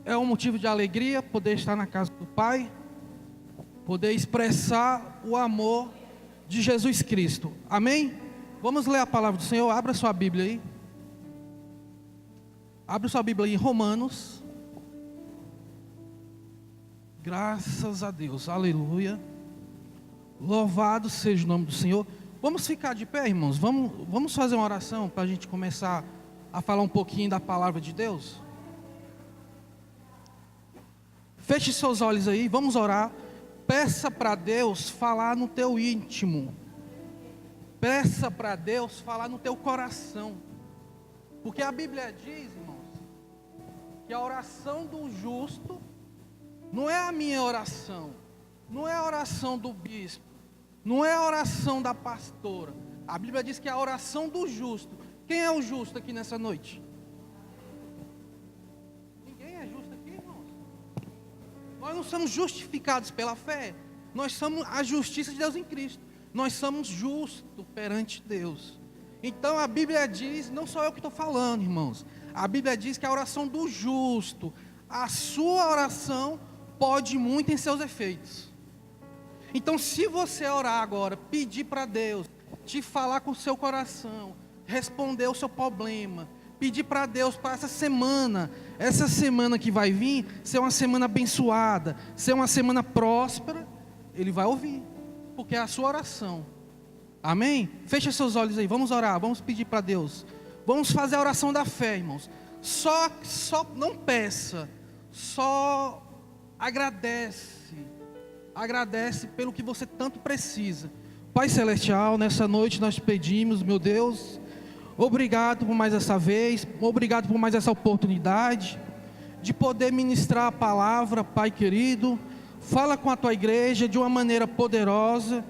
É um motivo de alegria poder estar na casa do Pai, poder expressar o amor de Jesus Cristo. Amém? Vamos ler a palavra do Senhor. Abra sua Bíblia aí. Abra sua Bíblia aí em Romanos. Graças a Deus, aleluia. Louvado seja o nome do Senhor. Vamos ficar de pé, irmãos. Vamos fazer uma oração para a gente começar a falar um pouquinho da palavra de Deus. Feche seus olhos aí, vamos orar. Peça para Deus falar no teu íntimo. Peça para Deus falar no teu coração. Porque a Bíblia diz, irmãos, que a oração do justo não é a minha oração, não é a oração do bispo, não é a oração da pastora. A Bíblia diz que é a oração do justo. Quem é o justo aqui nessa noite? Ninguém é justo aqui, irmãos. Nós não somos justificados pela fé. Nós somos a justiça de Deus em Cristo. Nós somos justos perante Deus. Então a Bíblia diz, não sou eu que estou falando, irmãos. A Bíblia diz que a oração do justo, a sua oração pode muito em seus efeitos. Então se você orar agora, pedir para Deus te falar com o seu coração, responder o seu problema, pedir para Deus para essa semana que vai vir, ser uma semana abençoada, ser uma semana próspera, Ele vai ouvir, porque é a sua oração. Amém? Feche seus olhos aí, vamos orar, vamos pedir para Deus. Vamos fazer a oração da fé, irmãos. Só não peça, só agradece pelo que você tanto precisa. Pai Celestial, nessa noite nós te pedimos, meu Deus, obrigado por mais essa vez, obrigado por mais essa oportunidade de poder ministrar a palavra, Pai querido. Fala com a tua igreja de uma maneira poderosa,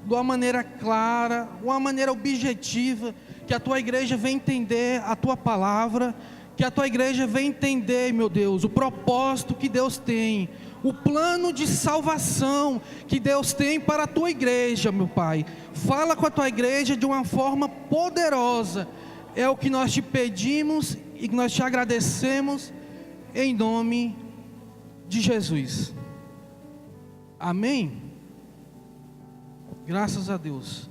de uma maneira clara, de uma maneira objetiva, que a tua igreja venha entender a tua palavra, que a tua igreja venha entender, meu Deus, o propósito que Deus tem, o plano de salvação que Deus tem para a tua igreja, meu Pai. Fala com a tua igreja de uma forma poderosa. É o que nós te pedimos e que nós te agradecemos em nome de Jesus. Amém? Graças a Deus.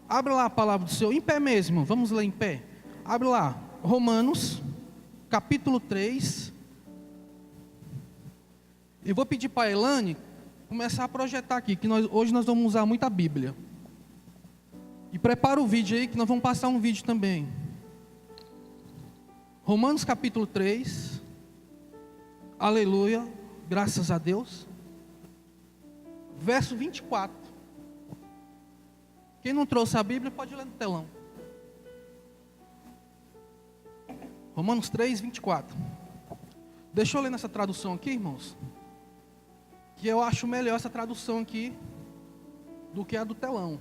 Abra lá a palavra do Senhor, em pé mesmo, vamos ler em pé. Abre lá, Romanos, capítulo 3. Eu vou pedir para a Elane começar a projetar aqui, que hoje nós vamos usar muita Bíblia. E prepara o vídeo aí, que nós vamos passar um vídeo também. Romanos capítulo 3. Aleluia, graças a Deus. Verso 24. Quem não trouxe a Bíblia pode ler no telão. Romanos 3, 24. Deixa eu ler nessa tradução aqui, irmãos, que eu acho melhor essa tradução aqui do que a do telão.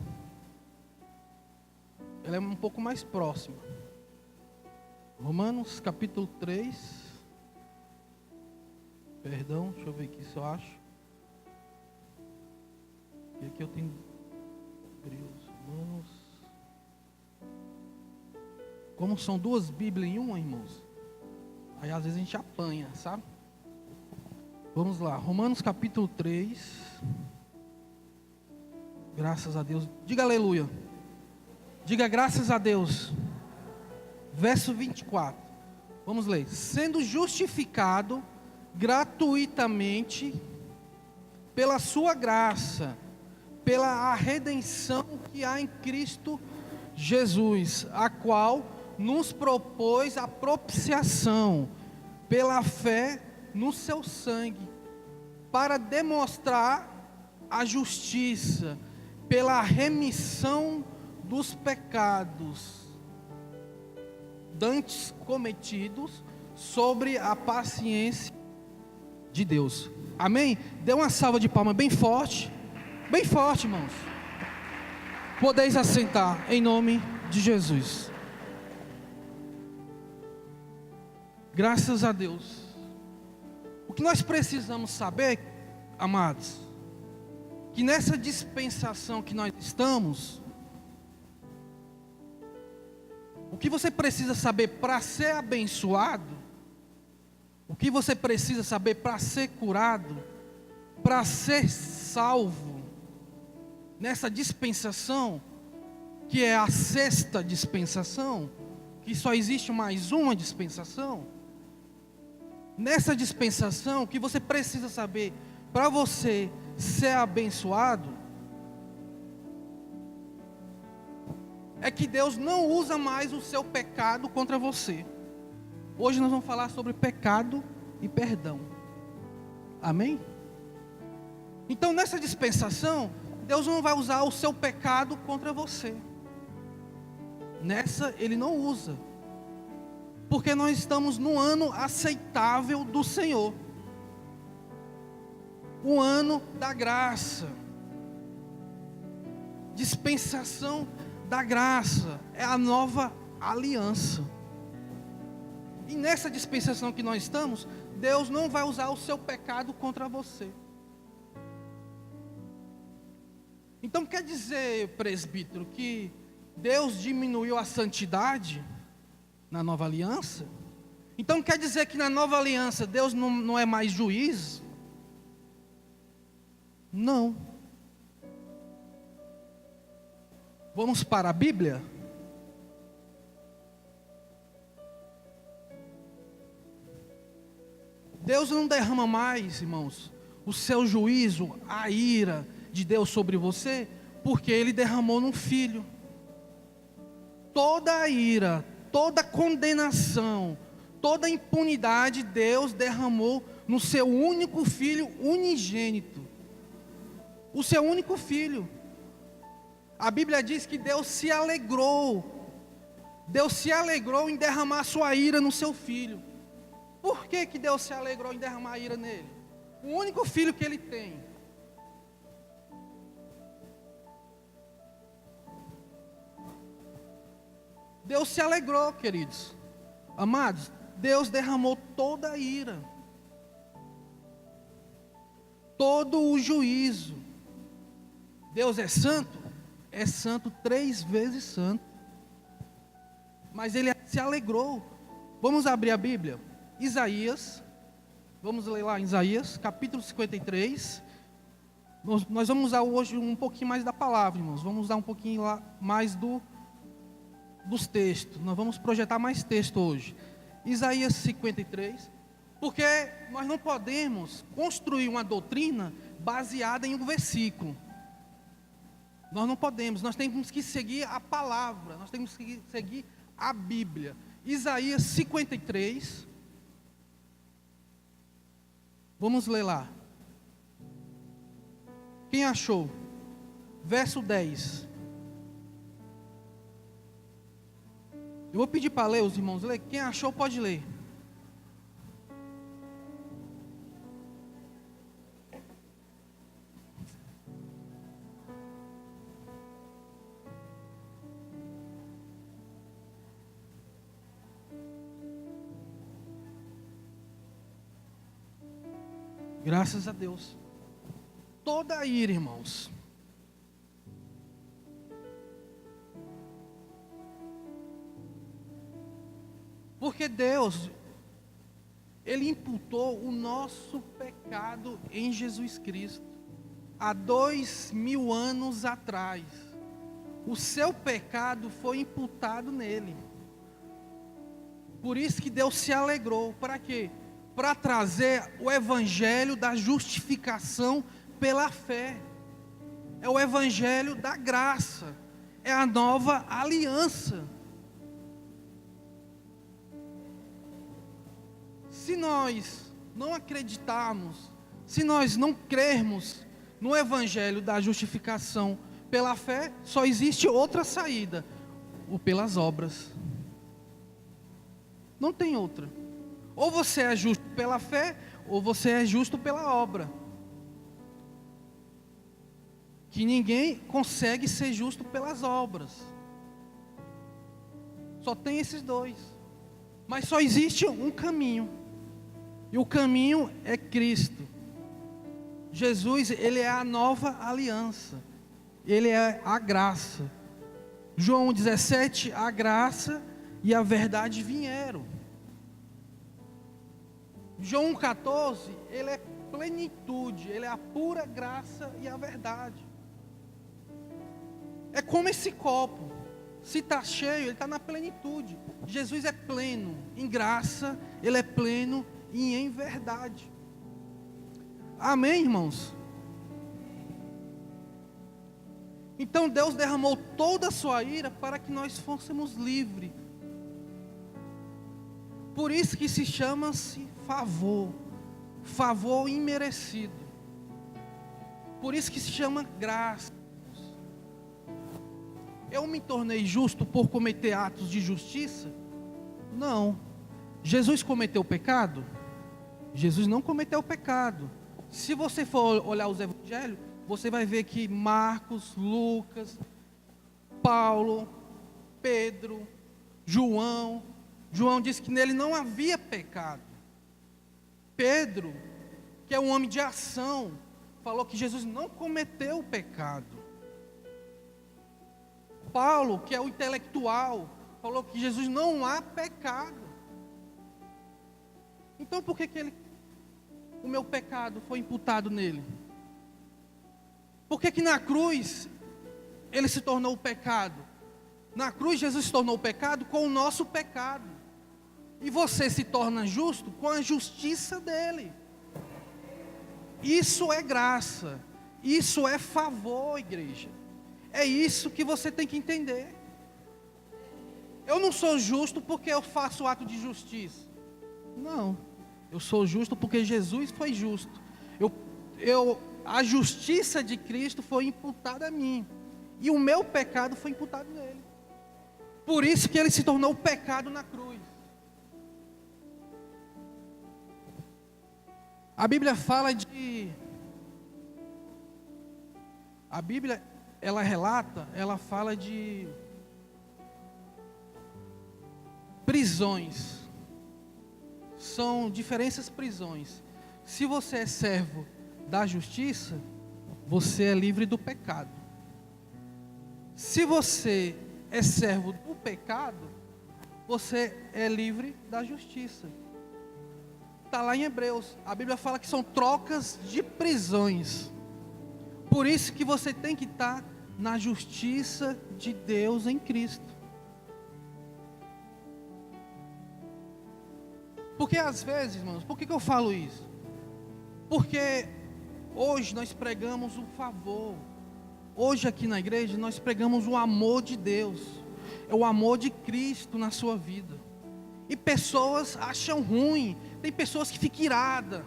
Ela é um pouco mais próxima. Romanos capítulo 3. Perdão, deixa eu ver aqui se eu acho. E aqui eu tenho Romanos. Como são duas Bíblias em uma, irmãos, aí às vezes a gente apanha, sabe? Vamos lá, Romanos capítulo 3. Graças a Deus. Diga aleluia. Diga graças a Deus. Verso 24. Vamos ler. Sendo justificado gratuitamente pela sua graça, pela redenção que há em Cristo Jesus, a qual nos propôs a propiciação pela fé no seu sangue, para demonstrar a justiça, pela remissão dos pecados dantes cometidos, sobre a paciência de Deus. Amém? Dê uma salva de palmas bem forte, irmãos. Podeis assentar em nome de Jesus. Graças a Deus. O que nós precisamos saber, amados, que nessa dispensação que nós estamos, o que você precisa saber para ser abençoado O que você precisa saber para ser curado, para ser salvo, nessa dispensação, que é a sexta dispensação, que só existe mais uma dispensação. Nessa dispensação, o que você precisa saber para você ser abençoado é que Deus não usa mais o seu pecado contra você. Hoje nós vamos falar sobre pecado e perdão. Amém? Então nessa dispensação, Deus não vai usar o seu pecado contra você. Nessa Ele não usa. Porque nós estamos no ano aceitável do Senhor. O ano da graça. Dispensação da graça. É a nova aliança. E nessa dispensação que nós estamos, Deus não vai usar o seu pecado contra você. Então quer dizer, presbítero, que Deus diminuiu a santidade na nova aliança? Então quer dizer que na nova aliança Deus não é mais juiz? Não. Vamos para a Bíblia? Deus não derrama mais, irmãos, o seu juízo, a ira de Deus sobre você, porque Ele derramou num filho. Toda a ira, toda a condenação, toda a impunidade, Deus derramou no seu único filho unigênito. O seu único filho. A Bíblia diz que Deus se alegrou. Deus se alegrou em derramar sua ira no seu filho. Por que que Deus se alegrou em derramar a ira nele? O único filho que ele tem. Deus se alegrou, queridos. Amados, Deus derramou toda a ira. Todo o juízo. Deus é santo? É santo 3 vezes santo. Mas Ele se alegrou. Vamos abrir a Bíblia. Isaías, vamos ler lá em Isaías, capítulo 53. Nós vamos usar hoje um pouquinho mais da palavra, irmãos. Vamos usar um pouquinho lá mais dos textos. Nós vamos projetar mais texto hoje. Isaías 53. Porque nós não podemos construir uma doutrina baseada em um versículo. Nós não podemos, nós temos que seguir a palavra, nós temos que seguir a Bíblia. Isaías 53. Vamos ler lá. Quem achou? Verso 10. Eu vou pedir para ler, os irmãos ler. Quem achou pode ler. Graças a Deus. Toda a ira, irmãos. Porque Deus, Ele imputou o nosso pecado em Jesus Cristo. Há 2000 anos atrás. O seu pecado foi imputado nele. Por isso que Deus se alegrou. Para quê? Para trazer o evangelho da justificação pela fé. É o evangelho da graça. É a nova aliança. Se nós não acreditarmos, se nós não crermos no evangelho da justificação pela fé, só existe outra saída: ou pelas obras. Não tem outra. Ou você é justo pela fé, ou você é justo pela obra. Que ninguém consegue ser justo pelas obras. Só tem esses dois. Mas só existe um caminho. E o caminho é Cristo. Jesus, Ele é a nova aliança. Ele é a graça. João 17, a graça e a verdade vieram. João 1,14, ele é plenitude, ele é a pura graça e a verdade. É como esse copo, se está cheio, ele está na plenitude. Jesus é pleno em graça, ele é pleno e em verdade. Amém, irmãos? Então Deus derramou toda a sua ira para que nós fôssemos livres. Por isso que se chama-se favor, favor imerecido. Por isso que se chama graça. Eu me tornei justo por cometer atos de justiça? Não. Jesus cometeu pecado? Jesus não cometeu pecado. Se você for olhar os evangelhos, você vai ver que Marcos, Lucas, Paulo, Pedro, João disse que nele não havia pecado. Pedro, que é um homem de ação, falou que Jesus não cometeu pecado. Paulo, que é o intelectual, falou que Jesus não há pecado. Então por que o meu pecado foi imputado nele? Por que na cruz ele se tornou o pecado? Na cruz Jesus se tornou o pecado com o nosso pecado. E você se torna justo com a justiça dele. Isso é graça. Isso é favor, igreja. É isso que você tem que entender. Eu não sou justo porque eu faço ato de justiça. Não. Eu sou justo porque Jesus foi justo. A justiça de Cristo foi imputada a mim. E o meu pecado foi imputado nele. Por isso que ele se tornou o pecado na cruz. A Bíblia fala de... A Bíblia, ela fala de prisões. São diferentes prisões. Se você é servo da justiça, você é livre do pecado. Se você é servo do pecado, você é livre da justiça. Está lá em Hebreus, a Bíblia fala que são trocas de prisões. Por isso que você tem que estar na justiça de Deus em Cristo. Porque às vezes, irmãos, por que eu falo isso? Porque hoje nós pregamos o favor. Hoje aqui na igreja nós pregamos o amor de Deus. É o amor de Cristo na sua vida. E pessoas acham ruim. Tem pessoas que ficam iradas.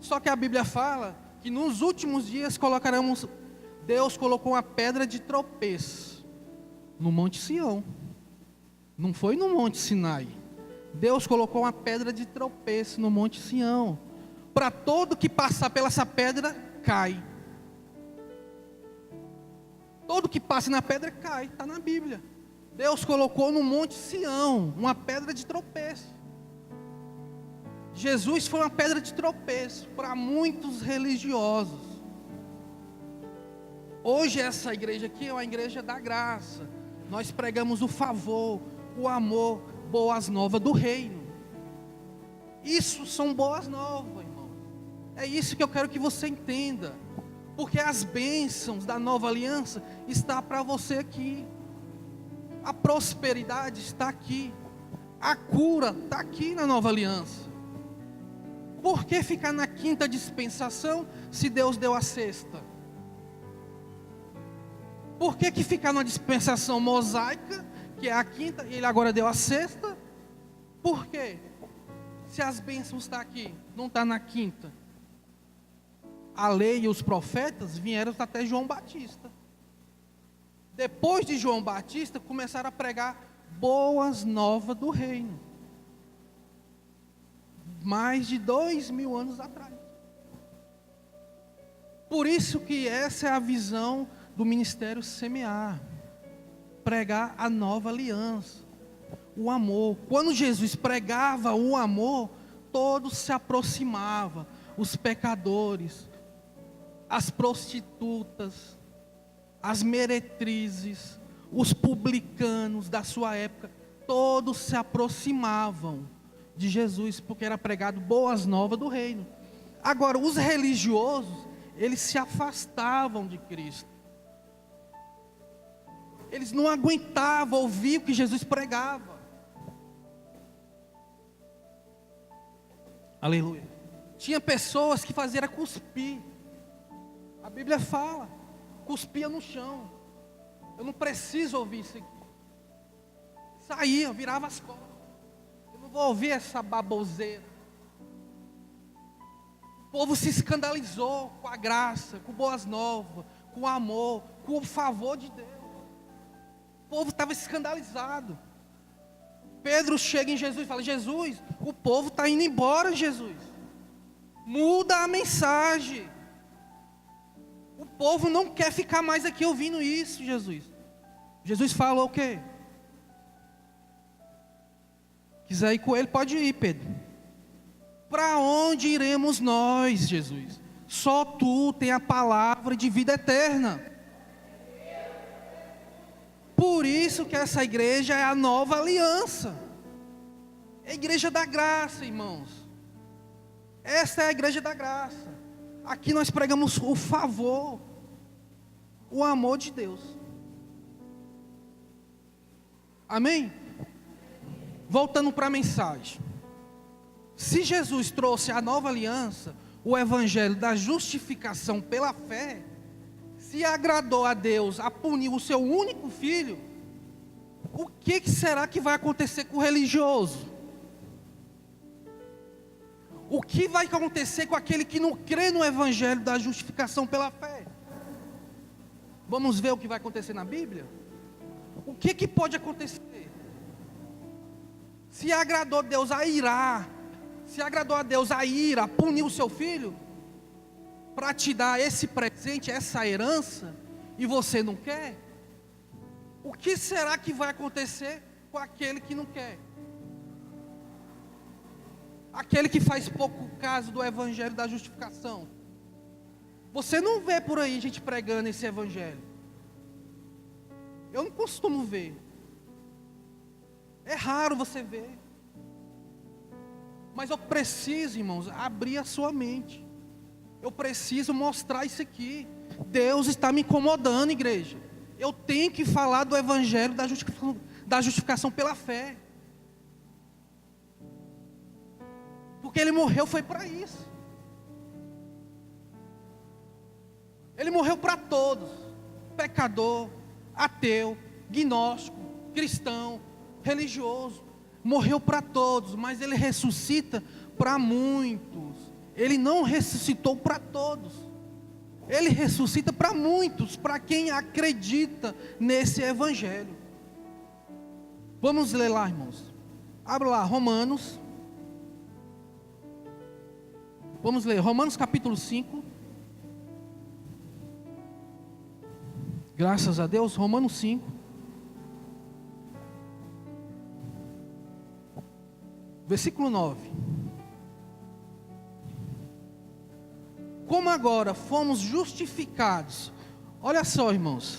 Só que a Bíblia fala que nos últimos dias Deus colocou uma pedra de tropeço no Monte Sião. Não foi no Monte Sinai. Deus colocou uma pedra de tropeço no Monte Sião. Para todo que passar pela essa pedra, cai. Todo que passa na pedra, cai. Está na Bíblia. Deus colocou no Monte Sião uma pedra de tropeço. Jesus foi uma pedra de tropeço para muitos religiosos. Hoje essa igreja aqui é uma igreja da graça. Nós pregamos o favor, o amor, boas novas do reino. Isso são boas novas, irmão. É isso que eu quero que você entenda. Porque as bênçãos da nova aliança estão para você aqui. A prosperidade está aqui. A cura está aqui na nova aliança. Por que ficar na quinta dispensação se Deus deu a sexta? Por que ficar na dispensação mosaica, que é a quinta, e ele agora deu a sexta? Por quê? Se as bênçãos estão aqui, não está na quinta. A lei e os profetas vieram até João Batista. Depois de João Batista, começaram a pregar boas novas do reino. Mais de 2000 anos atrás. Por isso que essa é a visão do ministério Semear. Pregar a nova aliança. O amor. Quando Jesus pregava o amor, todos se aproximavam. Os pecadores, as prostitutas, as meretrizes, os publicanos da sua época, todos se aproximavam de Jesus, porque era pregado boas novas do reino. Agora, os religiosos, eles se afastavam de Cristo. Eles não aguentavam ouvir o que Jesus pregava. Aleluia. Tinha pessoas que faziam era cuspir. A Bíblia fala, cuspia no chão. Eu não preciso ouvir isso aqui. Saía, virava as costas. Eu não vou ouvir essa baboseira. O povo se escandalizou com a graça, com boas novas, com o amor, com o favor de Deus. O povo estava escandalizado. Pedro chega em Jesus e fala: Jesus, o povo está indo embora, Jesus. Muda a mensagem. O povo não quer ficar mais aqui ouvindo isso, Jesus. Jesus falou o quê? Quiser ir com ele, pode ir, Pedro. Para onde iremos nós, Jesus? Só tu tem a palavra de vida eterna. Por isso que essa igreja é a nova aliança. É a igreja da graça, irmãos. Essa é a igreja da graça. Aqui nós pregamos o favor, o amor de Deus. Amém? Voltando para a mensagem. Se Jesus trouxe a nova aliança, o evangelho da justificação pela fé, se agradou a Deus a punir o seu único filho, o que será que vai acontecer com o religioso? O que vai acontecer com aquele que não crê no evangelho da justificação pela fé? Vamos ver o que vai acontecer na Bíblia? O que pode acontecer? Se agradou a Deus a irar, se agradou a Deus a ira, a punir o seu filho, para te dar esse presente, essa herança, e você não quer, o que será que vai acontecer com aquele que não quer? Aquele que faz pouco caso do evangelho da justificação. Você não vê por aí gente pregando esse evangelho. Eu não costumo ver. É raro você ver. Mas eu preciso, irmãos, abrir a sua mente. Eu preciso mostrar isso aqui. Deus está me incomodando, igreja. Eu tenho que falar do evangelho da justificação pela fé. Porque Ele morreu foi para isso. Ele morreu para todos. Pecador, ateu, gnóstico, cristão, religioso. Morreu para todos, mas Ele ressuscita para muitos. Ele não ressuscitou para todos. Ele ressuscita para muitos, para quem acredita nesse evangelho. Vamos ler lá, irmãos. Abra lá, Romanos. Vamos ler, Romanos capítulo 5. Graças a Deus, Romanos 5. Versículo 9. Como agora fomos justificados. Olha só, irmãos.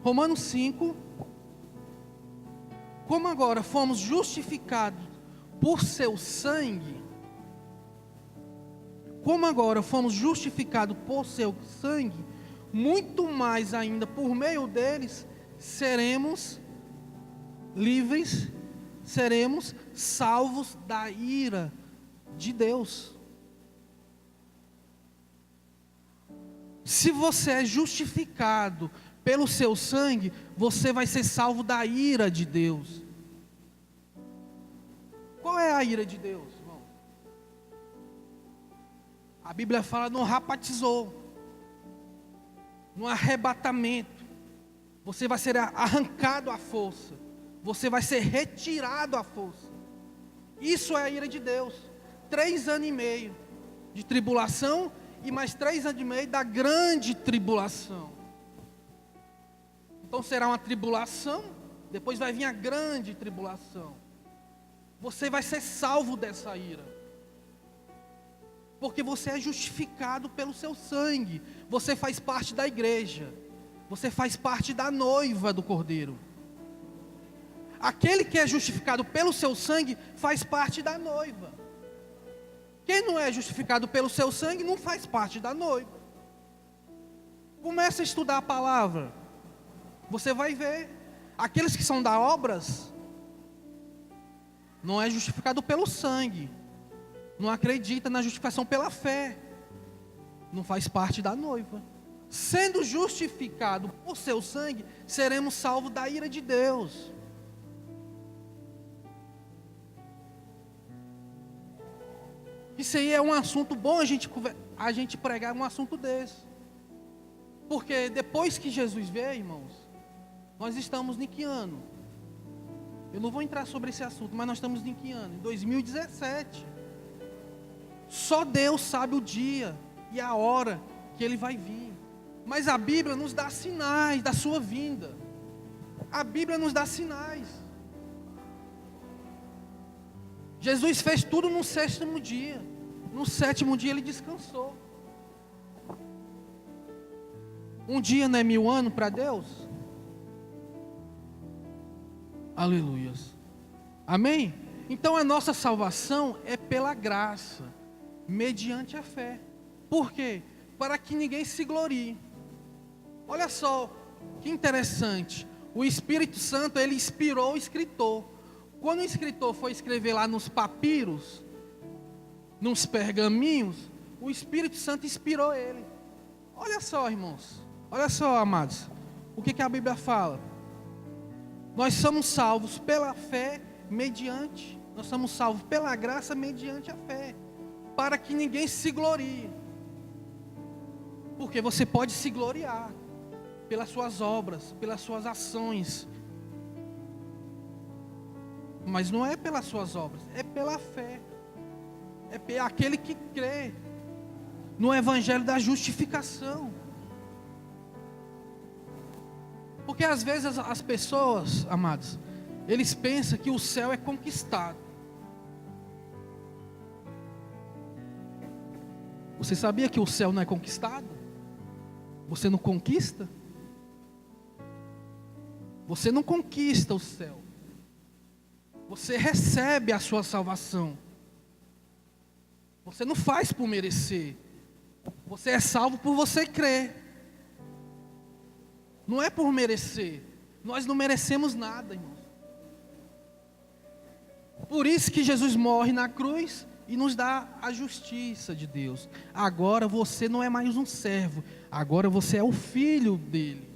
Romanos 5. Como agora fomos justificados por seu sangue. Como agora fomos justificados por seu sangue, muito mais ainda por meio deles seremos livres, seremos salvos da ira de Deus. Se você é justificado pelo seu sangue, você vai ser salvo da ira de Deus. Qual é a ira de Deus? A Bíblia fala no rapatizou, no arrebatamento. Você vai ser arrancado à força. Você vai ser retirado à força. Isso é a ira de Deus. 3 anos e meio de tribulação e mais 3 anos e meio da grande tribulação. Então será uma tribulação, depois vai vir a grande tribulação. Você vai ser salvo dessa ira. Porque você é justificado pelo seu sangue. Você faz parte da igreja. Você faz parte da noiva do Cordeiro. Aquele que é justificado pelo seu sangue faz parte da noiva. Quem não é justificado pelo seu sangue não faz parte da noiva. Comece a estudar a palavra. Você vai ver. Aqueles que são da obras, não é justificado pelo sangue. Não acredita na justificação pela fé. Não faz parte da noiva. Sendo justificado por seu sangue, seremos salvos da ira de Deus. Isso aí é um assunto bom a gente pregar um assunto desse. Porque depois que Jesus veio, irmãos, nós estamos em que ano? Eu não vou entrar sobre esse assunto, mas nós estamos em que ano? Em 2017. Só Deus sabe o dia e a hora que Ele vai vir. Mas a Bíblia nos dá sinais da sua vinda. A Bíblia nos dá sinais. Jesus fez tudo no sexto dia. No sétimo dia Ele descansou. Um dia não é 1000 anos para Deus? Aleluias. Amém? Então a nossa salvação é pela graça, mediante a fé. Por quê? Para que ninguém se glorie. Olha só, que interessante. O Espírito Santo, ele inspirou o escritor. Quando o escritor foi escrever lá nos papiros, nos pergaminhos, o Espírito Santo inspirou ele. Olha só, irmãos. Olha só, amados. O que a Bíblia fala? Nós somos salvos pela fé mediante. Nós somos salvos pela graça mediante a fé. Para que ninguém se glorie. Porque você pode se gloriar pelas suas obras, pelas suas ações. Mas não é pelas suas obras, é pela fé. É aquele que crê no evangelho da justificação. Porque às vezes as pessoas, amados, eles pensam que o céu é conquistado. Você sabia que o céu não é conquistado? Você não conquista? Você não conquista o céu. Você recebe a sua salvação. Você não faz por merecer. Você é salvo por você crer. Não é por merecer. Nós não merecemos nada, irmãos. Por isso que Jesus morre na cruz e nos dá a justiça de Deus. Agora você não é mais um servo. Agora você é o filho dele.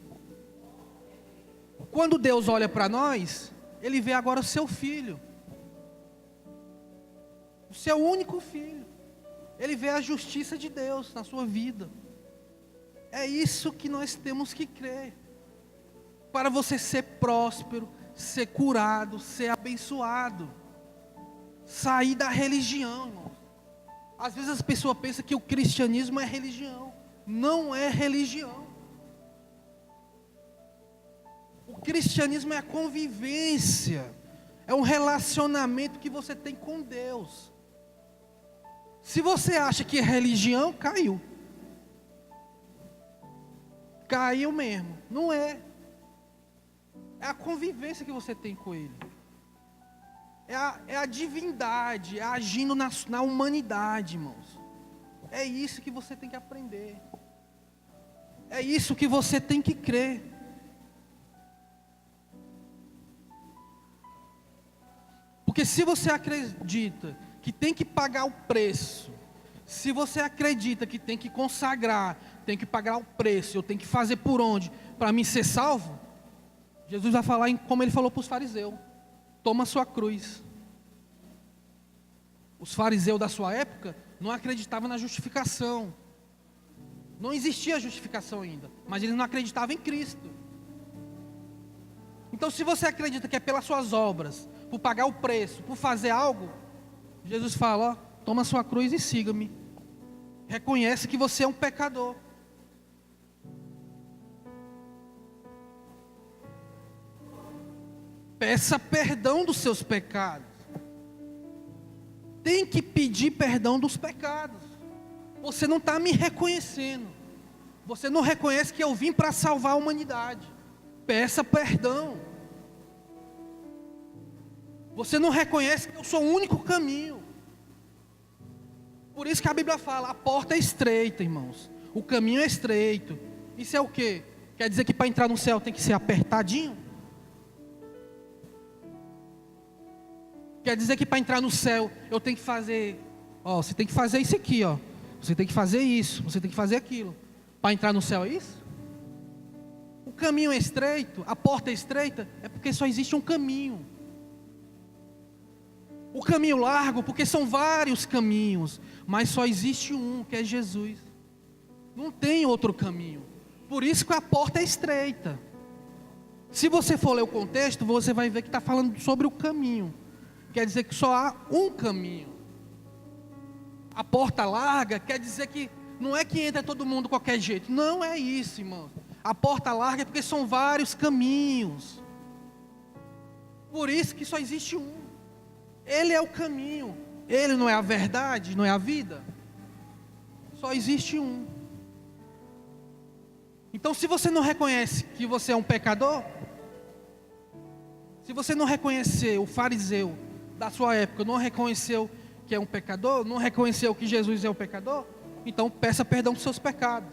Quando Deus olha para nós, Ele vê agora o seu filho. O seu único filho. Ele vê a justiça de Deus na sua vida. É isso que nós temos que crer. Para você ser próspero, ser curado, ser abençoado. Sair da religião, irmão. Às vezes as pessoas pensam que o cristianismo é religião. Não é religião. O cristianismo é a convivência. É um relacionamento que você tem com Deus. Se você acha que é religião, caiu. Caiu mesmo. Não é. É a convivência que você tem com Ele. É a divindade, é agindo na humanidade, irmãos. É isso que você tem que aprender. É isso que você tem que crer. Porque se você acredita que tem que pagar o preço, se você acredita que tem que consagrar, tem que pagar o preço, eu tenho que fazer por onde para mim ser salvo, Jesus vai falar como Ele falou para os fariseus: toma a sua cruz. Os fariseus da sua época não acreditavam na justificação. Não existia justificação ainda, mas eles não acreditavam em Cristo. Então se você acredita que é pelas suas obras, por pagar o preço, por fazer algo, Jesus fala: ó, toma a sua cruz e siga-me. Reconhece que você é um pecador. Peça perdão dos seus pecados. Tem que pedir perdão dos pecados. Você não está me reconhecendo. Você não reconhece que eu vim para salvar a humanidade. Peça perdão. Você não reconhece que eu sou o único caminho. Por isso que a Bíblia fala, a porta é estreita, irmãos. O caminho é estreito. Isso é o quê? Quer dizer que para entrar no céu tem que ser apertadinho? Quer dizer que para entrar no céu eu tenho que fazer, você tem que fazer isso aqui, Você tem que fazer isso, você tem que fazer aquilo. Para entrar no céu é isso? O caminho é estreito, a porta é estreita, é porque só existe um caminho. O caminho largo, porque são vários caminhos, mas só existe um, que é Jesus. Não tem outro caminho. Por isso que a porta é estreita. Se você for ler o contexto, você vai ver que está falando sobre o caminho. Quer dizer que só há um caminho. A porta larga quer dizer que não é que entra todo mundo de qualquer jeito. Não é isso, irmão. A porta larga é porque são vários caminhos. Por isso que só existe um. Ele é o caminho. Ele não é a verdade, não é a vida. Só existe um. Então, se você não reconhece que você é um pecador, se você não reconhecer o fariseu da sua época, não reconheceu que é um pecador, não reconheceu que Jesus é o pecador, então peça perdão dos seus pecados.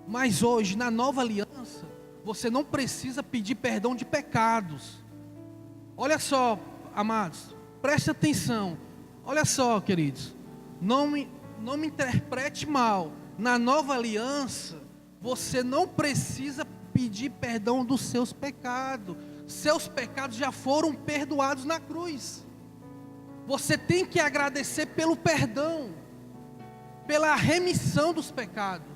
Mas hoje, na nova aliança, você não precisa pedir perdão de pecados. Olha só, amados, preste atenção. Olha só, queridos, não me interprete mal. Na nova aliança, você não precisa pedir perdão dos seus pecados. Seus pecados já foram perdoados na cruz. Você tem que agradecer pelo perdão, pela remissão dos pecados.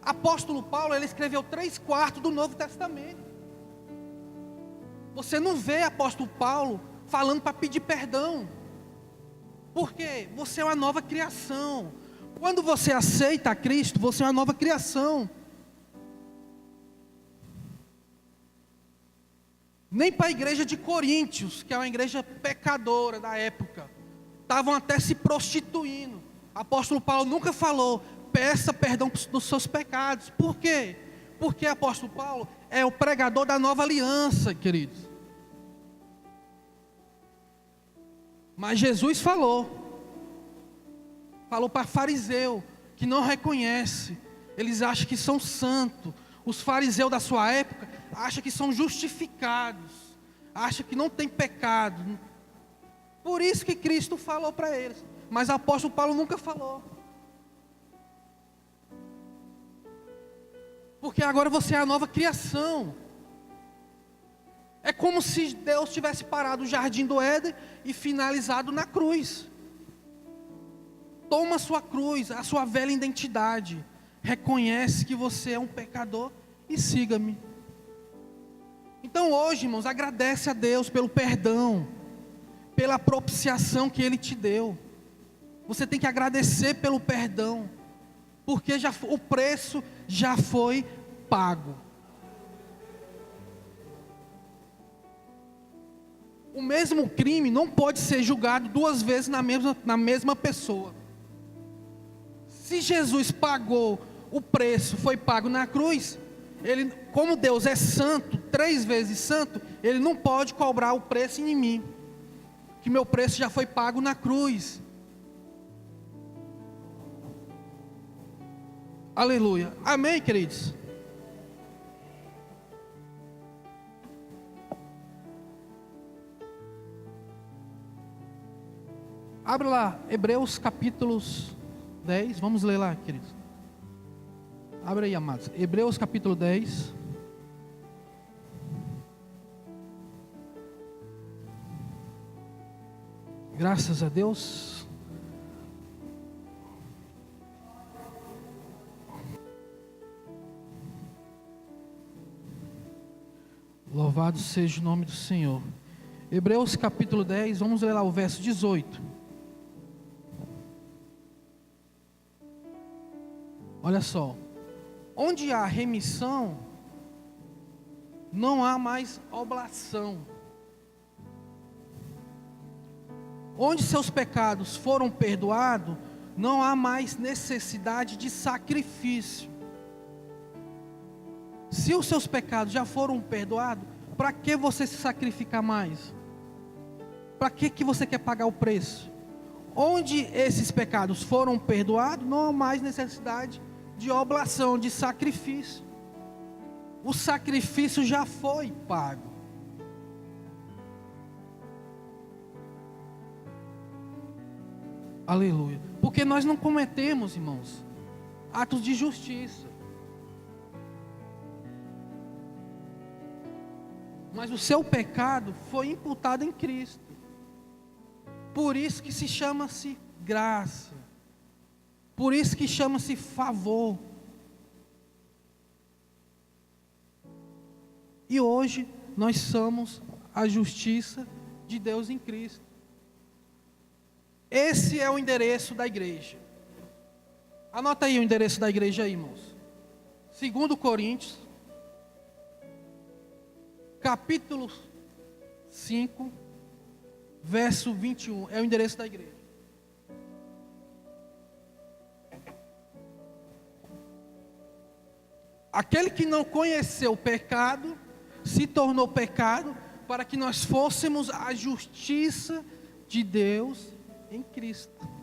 Apóstolo Paulo, ele escreveu 3/4 do Novo Testamento. Você não vê apóstolo Paulo falando para pedir perdão. Por quê? Você é uma nova criação. Quando você aceita a Cristo, você é uma nova criação. Nem para a igreja de Coríntios, que é uma igreja pecadora da época, estavam até se prostituindo. Apóstolo Paulo nunca falou, peça perdão dos seus pecados. Por quê? Porque apóstolo Paulo é o pregador da nova aliança, queridos. Mas Jesus falou para fariseu, que não reconhece. Eles acham que são santos. Os fariseus da sua época acham que são justificados, acham que não tem pecado. Por isso que Cristo falou para eles. Mas o apóstolo Paulo nunca falou. Porque agora você é a nova criação. É como se Deus tivesse parado o jardim do Éden e finalizado na cruz. Toma a sua cruz, a sua velha identidade. Reconhece que você é um pecador e siga-me. Então hoje, irmãos, agradece a Deus pelo perdão, pela propiciação que Ele te deu. Você tem que agradecer pelo perdão, porque o preço já foi pago. O mesmo crime não pode ser julgado duas vezes na mesma pessoa. Se Jesus pagou o preço, foi pago na cruz, Ele, como Deus é santo, 3 vezes santo, Ele não pode cobrar o preço em mim, que meu preço já foi pago na cruz. Aleluia, amém, queridos? Abre lá, Hebreus capítulos 10, vamos ler lá, queridos. Abre aí, amados. Hebreus capítulo 10. Graças a Deus. Louvado seja o nome do Senhor. Hebreus capítulo 10, vamos ler lá o verso 18. Olha só. Onde há remissão, não há mais oblação. Onde seus pecados foram perdoados, não há mais necessidade de sacrifício. Se os seus pecados já foram perdoados, para que você se sacrificar mais? Para que você quer pagar o preço? Onde esses pecados foram perdoados, não há mais necessidade de oblação, de sacrifício. O sacrifício já foi pago. Aleluia. Porque nós não cometemos, irmãos, atos de justiça. Mas o seu pecado foi imputado em Cristo. Por isso que se chama-se graça. Por isso que chama-se favor. E hoje nós somos a justiça de Deus em Cristo. Esse é o endereço da igreja. Anota aí o endereço da igreja aí, irmãos. 2 Coríntios, capítulo 5, verso 21. É o endereço da igreja. Aquele que não conheceu o pecado, se tornou pecado, para que nós fôssemos a justiça de Deus em Cristo.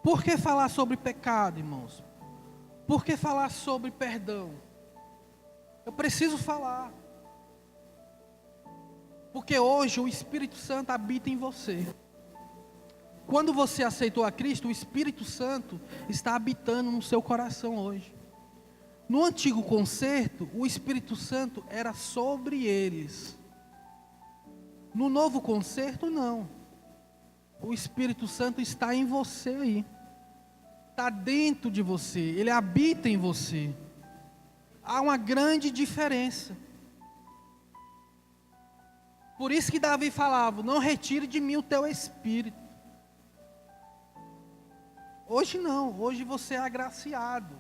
Por que falar sobre pecado, irmãos? Por que falar sobre perdão? Eu preciso falar. Porque hoje o Espírito Santo habita em você. Quando você aceitou a Cristo, o Espírito Santo está habitando no seu coração hoje. No antigo concerto, o Espírito Santo era sobre eles. No novo concerto, não. O Espírito Santo está em você aí. Está dentro de você. Ele habita em você. Há uma grande diferença. Por isso que Davi falava: não retire de mim o teu Espírito. Hoje não. Hoje você é agraciado.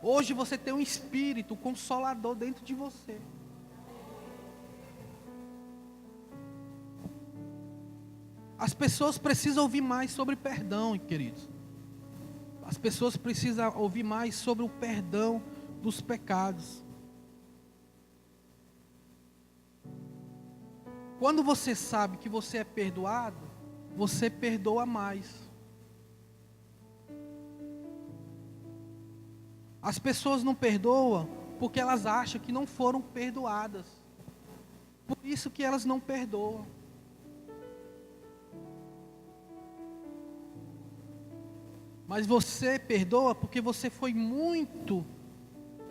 Hoje você tem um Espírito Consolador dentro de você. As pessoas precisam ouvir mais sobre perdão, queridos. As pessoas precisam ouvir mais sobre o perdão dos pecados. Quando você sabe que você é perdoado, você perdoa mais. As pessoas não perdoam porque elas acham que não foram perdoadas. Por isso que elas não perdoam. Mas você perdoa porque você foi muito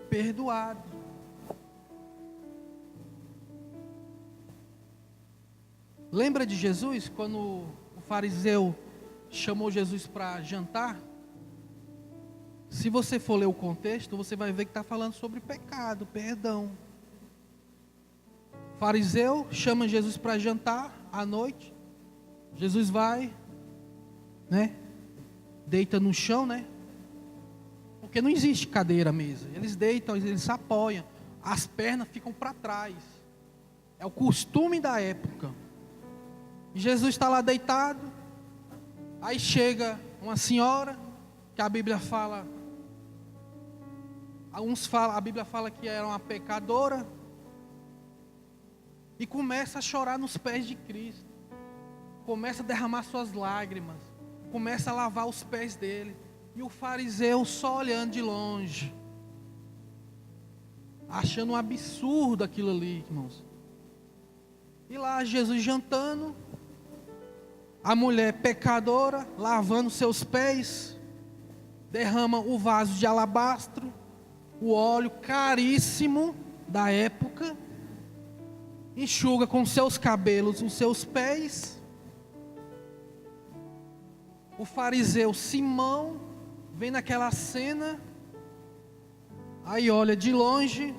perdoado. Lembra de Jesus, quando o fariseu chamou Jesus para jantar? Se você for ler o contexto, você vai ver que está falando sobre pecado, perdão. O fariseu chama Jesus para jantar à noite. Jesus vai, deita no chão, porque não existe cadeira, mesa. Eles deitam, eles se apoiam. As pernas ficam para trás. É o costume da época. E Jesus está lá deitado. Aí chega uma senhora, que a Bíblia fala, a Bíblia fala que era uma pecadora, e começa a chorar nos pés de Cristo. Começa a derramar suas lágrimas. Começa a lavar os pés dele. E o fariseu só olhando de longe, achando um absurdo aquilo ali, irmãos. E lá Jesus jantando, a mulher pecadora lavando seus pés, derrama o vaso de alabastro, o óleo caríssimo da época, enxuga com seus cabelos os seus pés. O fariseu Simão vem naquela cena, aí olha de longe,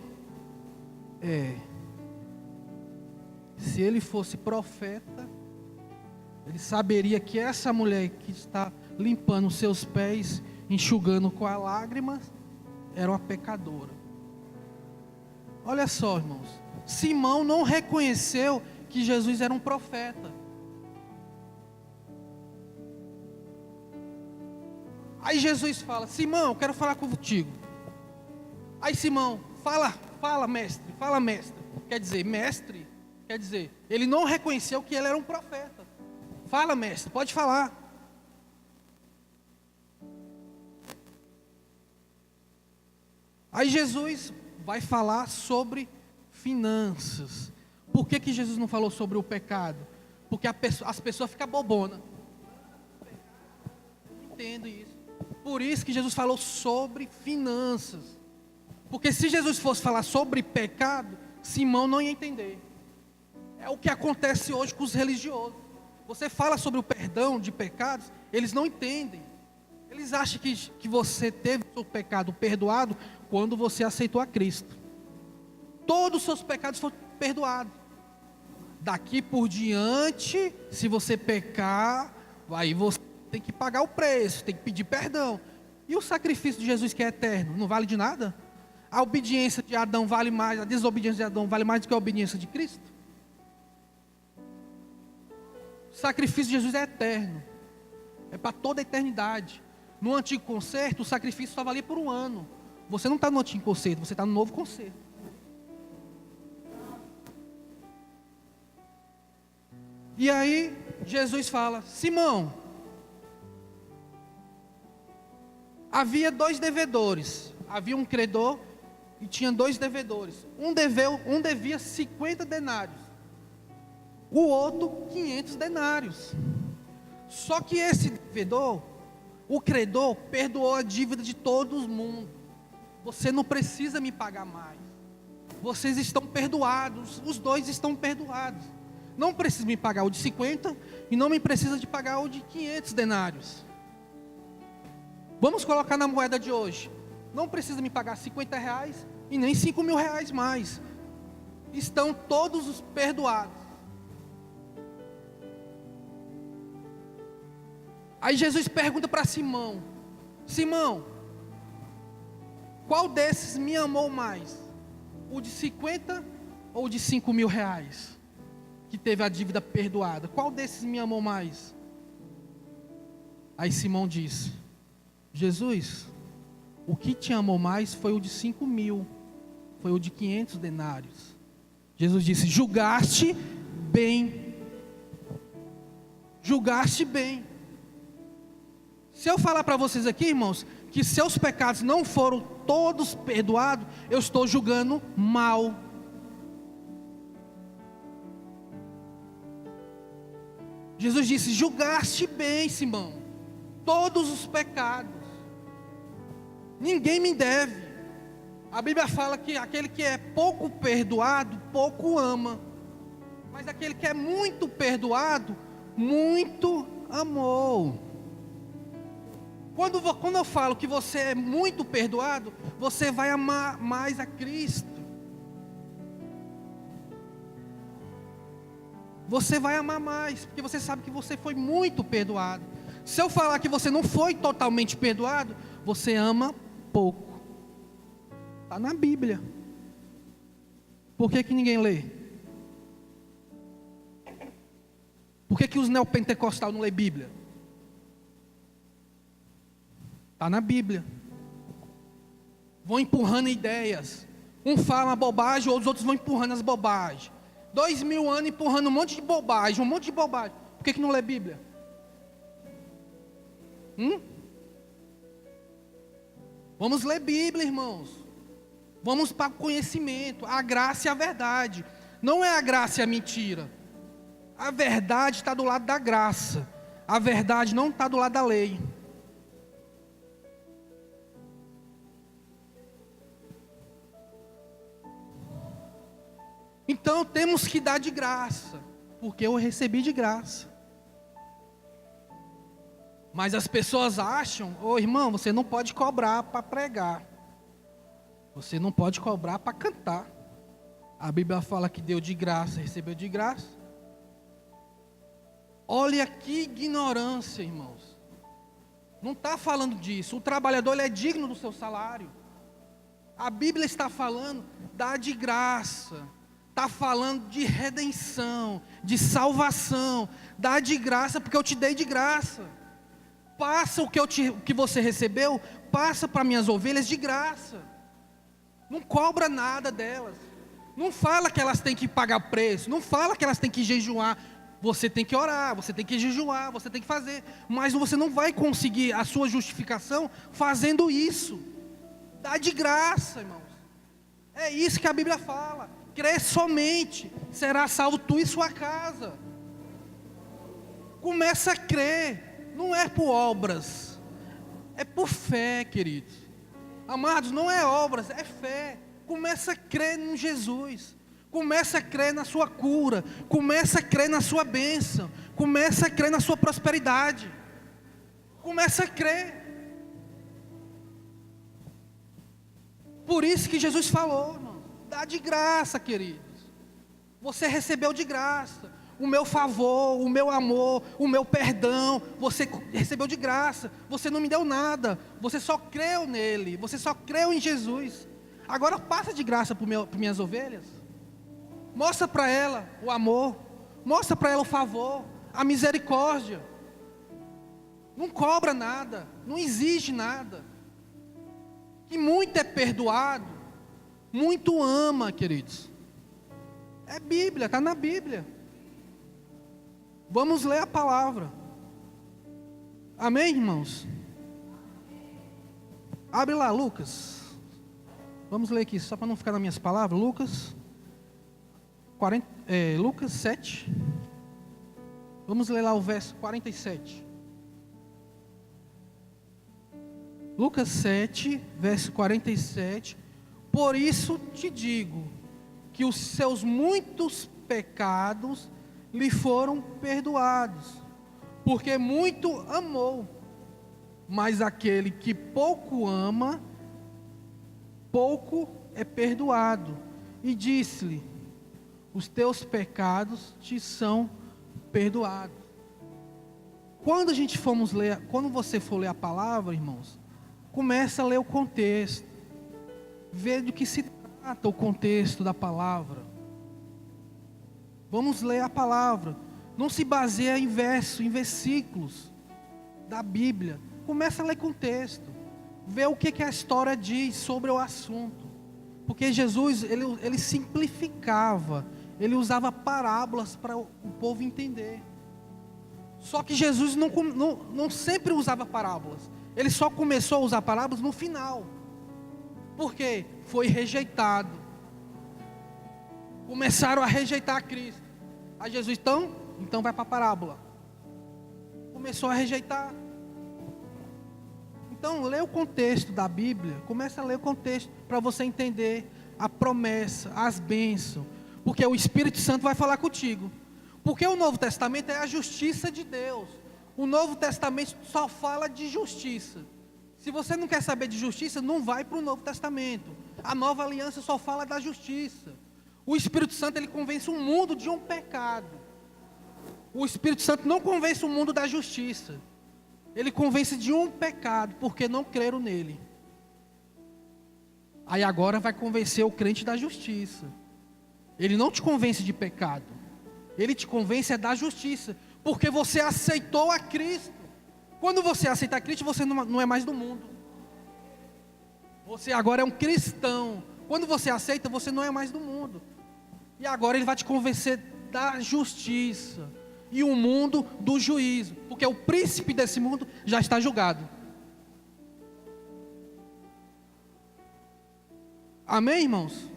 se ele fosse profeta, ele saberia que essa mulher que está limpando os seus pés, enxugando com a lágrima, era uma pecadora. Olha só, irmãos, Simão não reconheceu que Jesus era um profeta. Aí Jesus fala: Simão, eu quero falar contigo. Aí Simão, fala mestre, fala mestre. Quer dizer, mestre, quer dizer, ele não reconheceu que ele era um profeta. Fala mestre, pode falar. Aí Jesus vai falar sobre finanças. Por que Jesus não falou sobre o pecado? Porque as pessoas ficam bobonas. Entendo isso. Por isso que Jesus falou sobre finanças. Porque se Jesus fosse falar sobre pecado, Simão não ia entender. É o que acontece hoje com os religiosos. Você fala sobre o perdão de pecados, eles não entendem. Eles acham que você teve o seu pecado perdoado quando você aceitou a Cristo. Todos os seus pecados foram perdoados. Daqui por diante, se você pecar, aí você tem que pagar o preço, tem que pedir perdão. E o sacrifício de Jesus, que é eterno, não vale de nada? A obediência de Adão vale mais, a desobediência de Adão vale mais do que a obediência de Cristo? O sacrifício de Jesus é eterno, é para toda a eternidade. No antigo concerto, o sacrifício só valia por um ano. Você não está no antigo concerto, você está no novo concerto. E aí, Jesus fala: Simão, havia dois devedores. Havia um credor e tinha dois devedores. Um devia 50 denários. O outro 500 denários. Só que esse devedor, o credor, perdoou a dívida de todo mundo. Você não precisa me pagar mais. Vocês estão perdoados. Os dois estão perdoados. Não precisa me pagar o de 50 e não me precisa de pagar o de 500 denários. Vamos colocar na moeda de hoje. Não precisa me pagar 50 reais e nem 5 mil reais mais. Estão todos os perdoados. Aí Jesus pergunta para Simão: Simão, qual desses me amou mais? O de 50 ou o de 5 mil reais? Que teve a dívida perdoada. Qual desses me amou mais? Aí Simão disse: Jesus, o que te amou mais foi o de 5 mil, foi o de 500 denários. Jesus disse: julgaste bem. Julgaste bem. Se eu falar para vocês aqui, irmãos, que seus pecados não foram todos perdoados, eu estou julgando mal. Jesus disse: julgaste bem, Simão, todos os pecados. Ninguém me deve. A Bíblia fala que aquele que é pouco perdoado, pouco ama. Mas aquele que é muito perdoado, muito amou. Quando eu falo que você é muito perdoado, você vai amar mais a Cristo. Você vai amar mais, porque você sabe que você foi muito perdoado. Se eu falar que você não foi totalmente perdoado, você ama pouco. Está na Bíblia. Por que ninguém lê? Por que os neopentecostais não lê Bíblia? Está na Bíblia. Vão empurrando ideias. Um fala uma bobagem, os outros vão empurrando as bobagens. 2000 anos empurrando um monte de bobagem, Por que não lê Bíblia? Vamos ler Bíblia, irmãos. Vamos para o conhecimento, a graça e a verdade. Não é a graça e a mentira. A verdade está do lado da graça. A verdade não está do lado da lei. Então temos que dar de graça, porque eu recebi de graça. Mas as pessoas acham: irmão, você não pode cobrar para pregar. Você não pode cobrar para cantar. A Bíblia fala que deu de graça, recebeu de graça. Olha que ignorância, irmãos. Não está falando disso. O trabalhador ele é digno do seu salário. A Bíblia está falando dá de graça. Está falando de redenção, de salvação. Dá de graça porque eu te dei de graça. Passa o que você recebeu, passa para minhas ovelhas de graça. Não cobra nada delas. Não fala que elas têm que pagar preço. Não fala que elas têm que jejuar. Você tem que orar, você tem que jejuar, você tem que fazer. Mas você não vai conseguir a sua justificação fazendo isso. Dá de graça, irmãos. É isso que a Bíblia fala. Crê somente, será salvo tu e sua casa. Começa a crer. Não é por obras, é por fé, queridos. Amados, não é obras, é fé. Começa a crer em Jesus. Começa a crer na sua cura. Começa a crer na sua bênção. Começa a crer na sua prosperidade. Começa a crer. Por isso que Jesus falou, irmão, dá de graça, queridos. Você recebeu de graça. O meu favor, o meu amor, o meu perdão, você recebeu de graça. Você não me deu nada, você só creu nele, você só creu em Jesus. Agora passa de graça para minhas ovelhas. Mostra para ela o amor, mostra para ela o favor, a misericórdia. Não cobra nada, não exige nada. E muito é perdoado, muito ama, queridos. É Bíblia, está na Bíblia. Vamos ler a palavra. Amém, irmãos? Abre lá, Lucas. Vamos ler aqui, só para não ficar nas minhas palavras. Lucas 7. Vamos ler lá o verso 47. Lucas 7, verso 47. Por isso te digo, que os seus muitos pecados lhe foram perdoados, porque muito amou. Mas aquele que pouco ama, pouco é perdoado. E disse-lhe: os teus pecados te são perdoados. Quando você for ler a palavra, irmãos, começa a ler o contexto, vê do que se trata o contexto da palavra. Vamos ler a palavra. Não se baseia em versículos da Bíblia. Começa a ler contexto. Vê o que a história diz sobre o assunto. Porque Jesus, ele simplificava. Ele usava parábolas para o povo entender. Só que Jesus não sempre usava parábolas. Ele só começou a usar parábolas no final. Por quê? Foi rejeitado. Começaram a rejeitar Cristo. Aí Jesus, então vai para a parábola. Começou a rejeitar. Então lê o contexto da Bíblia. Começa a ler o contexto para você entender a promessa, as bênçãos. Porque o Espírito Santo vai falar contigo. Porque o Novo Testamento é a justiça de Deus. O Novo Testamento só fala de justiça. Se você não quer saber de justiça, não vai para o Novo Testamento. A Nova Aliança só fala da justiça. O Espírito Santo, ele convence o mundo de um pecado. O Espírito Santo não convence o mundo da justiça. Ele convence de um pecado, porque não creram nele. Aí agora vai convencer o crente da justiça. Ele não te convence de pecado. Ele te convence da justiça. Porque você aceitou a Cristo. Quando você aceita a Cristo, você não é mais do mundo. Você agora é um cristão. Quando você aceita, você não é mais do mundo. E agora ele vai te convencer da justiça. E o mundo do juízo. Porque o príncipe desse mundo já está julgado. Amém, irmãos?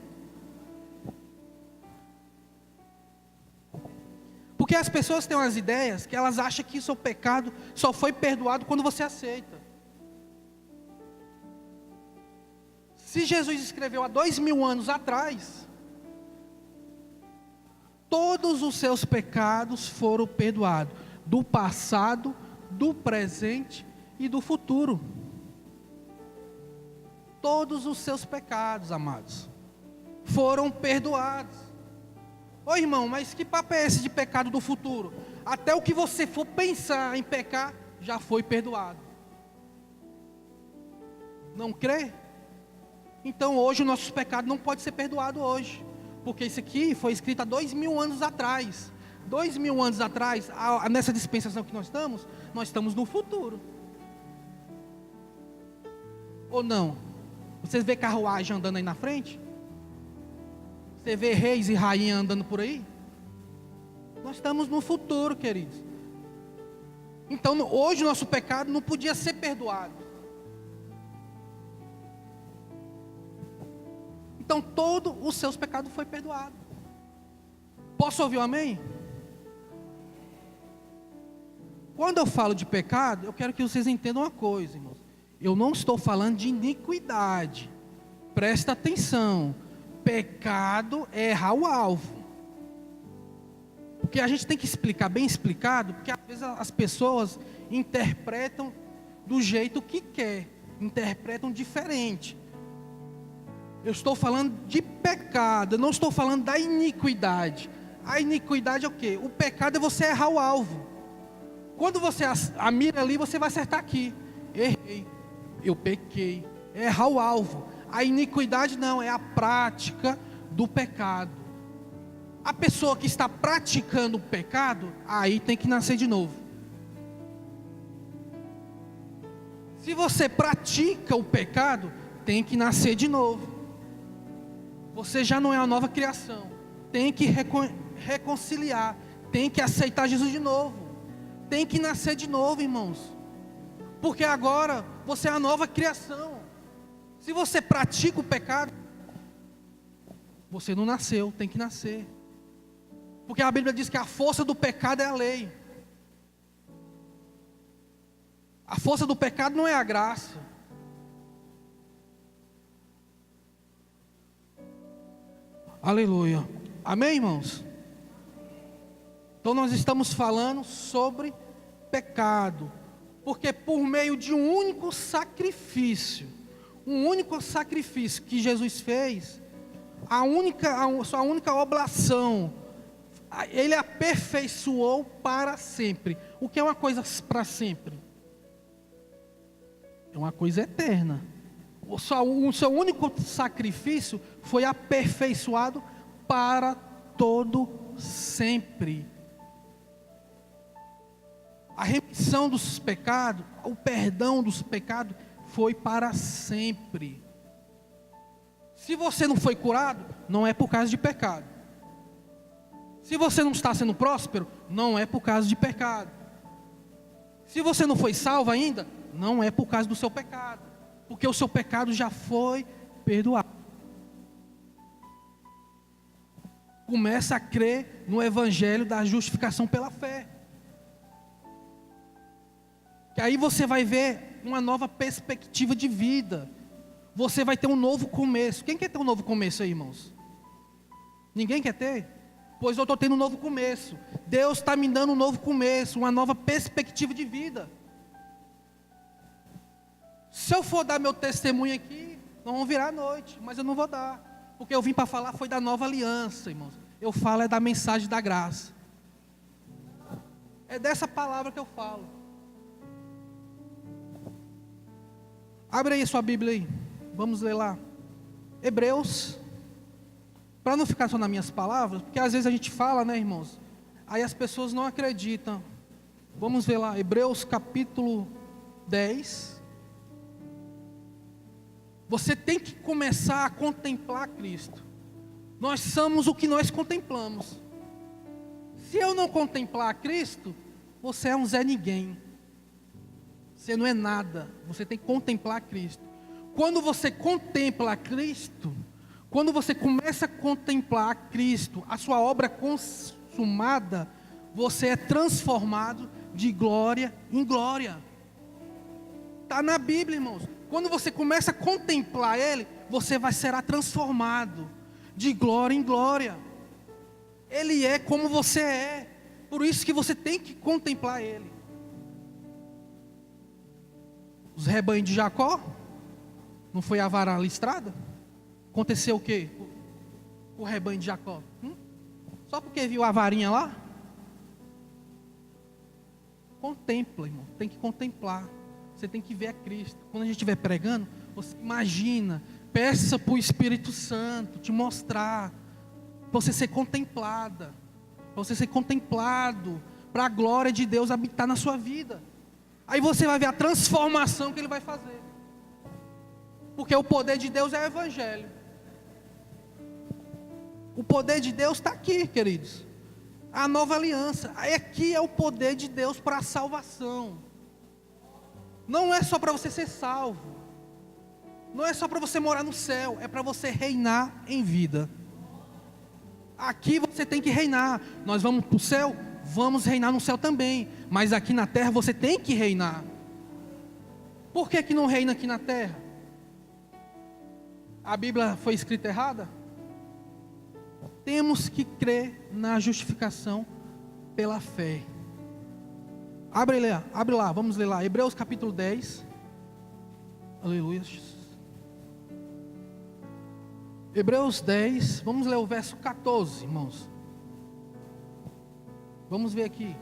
Porque as pessoas têm umas ideias que elas acham que o seu pecado só foi perdoado quando você aceita. Se Jesus escreveu há 2000 anos atrás, todos os seus pecados foram perdoados, do passado, do presente e do futuro. Todos os seus pecados, amados, foram perdoados. Ô irmão, mas que papo é esse de pecado do futuro? Até o que você for pensar em pecar, já foi perdoado. Não crê? Então hoje o nosso pecado não pode ser perdoado hoje. Porque isso aqui foi escrito há 2000 anos atrás. 2000 anos atrás, nessa dispensação que nós estamos no futuro. Ou não? Vocês vê carruagem andando aí na frente? Você vê reis e rainhas andando por aí? Nós estamos no futuro, queridos. Então, hoje o nosso pecado não podia ser perdoado. Então, todos os seus pecados foi perdoado. Posso ouvir um amém? Quando eu falo de pecado, eu quero que vocês entendam uma coisa, irmãos. Eu não estou falando de iniquidade. Presta atenção. Pecado é errar o alvo. Porque a gente tem que explicar bem explicado, porque às vezes as pessoas interpretam do jeito que quer, interpretam diferente. Eu estou falando de pecado, eu não estou falando da iniquidade. A iniquidade é o quê? O pecado é você errar o alvo. Quando você a mira ali, você vai acertar aqui. Errei, eu pequei, é errar o alvo. A iniquidade não, é a prática do pecado. A pessoa que está praticando o pecado, aí tem que nascer de novo. Se você pratica o pecado, tem que nascer de novo. Você já não é uma nova criação. Tem que reconciliar. Tem que aceitar Jesus de novo. Tem que nascer de novo, irmãos. Porque agora você é a nova criação. Se você pratica o pecado, você não nasceu, tem que nascer. Porque a Bíblia diz que a força do pecado é a lei. A força do pecado não é a graça. Aleluia. Amém, irmãos? Então nós estamos falando sobre pecado. Porque por meio de um único sacrifício que Jesus fez, sua única oblação, Ele aperfeiçoou para sempre. O que é uma coisa para sempre? É uma coisa eterna. O seu único sacrifício foi aperfeiçoado para todo sempre. A remissão dos pecados, o perdão dos pecados foi para sempre. Se você não foi curado, não é por causa de pecado. Se você não está sendo próspero, não é por causa de pecado. Se você não foi salvo ainda, não é por causa do seu pecado, porque o seu pecado já foi perdoado. Começa a crer no evangelho da justificação pela fé. Que aí você vai ver uma nova perspectiva de vida. Você vai ter um novo começo. Quem quer ter um novo começo aí, irmãos? Ninguém quer ter? Pois eu estou tendo um novo começo. Deus está me dando um novo começo, uma nova perspectiva de vida. Se eu for dar meu testemunho aqui, não vão virar à noite, mas eu não vou dar. Porque eu vim para falar foi da nova aliança, irmãos. Eu falo é da mensagem da graça. É dessa palavra que eu falo. Abre aí a sua Bíblia aí. Vamos ler lá. Hebreus. Para não ficar só nas minhas palavras, porque às vezes a gente fala, né, irmãos? Aí as pessoas não acreditam. Vamos ver lá. Hebreus capítulo 10. Você tem que começar a contemplar Cristo. Nós somos o que nós contemplamos. Se eu não contemplar Cristo, você é um Zé Ninguém. Você não é nada. Você tem que contemplar Cristo. Quando você contempla Cristo, quando você começa a contemplar Cristo, a sua obra consumada, você é transformado de glória em glória. Está na Bíblia, irmãos. Quando você começa a contemplar Ele, você será transformado de glória em glória. Ele é como você é. Por isso que você tem que contemplar Ele. Os rebanhos de Jacó, não foi a vara listrada? Aconteceu o quê? O rebanho de Jacó. Só porque viu a varinha lá? Contempla, irmão. Tem que contemplar. Você tem que ver a Cristo. Quando a gente estiver pregando, você imagina. Peça para o Espírito Santo te mostrar. Para você ser contemplada. Para você ser contemplado. Para a glória de Deus habitar na sua vida. Aí você vai ver a transformação que Ele vai fazer. Porque o poder de Deus é o Evangelho. O poder de Deus está aqui, queridos. A nova aliança. Aqui é o poder de Deus para a salvação. Não é só para você ser salvo. Não é só para você morar no céu. É para você reinar em vida. Aqui você tem que reinar. Nós vamos para o céu? Vamos reinar no céu também. Mas aqui na terra você tem que reinar. Por que não reina aqui na terra? A Bíblia foi escrita errada? Temos que crer na justificação pela fé. Abre lá, vamos ler lá. Hebreus capítulo 10. Aleluia. Hebreus 10, vamos ler o verso 14, irmãos. Vamos ver aqui.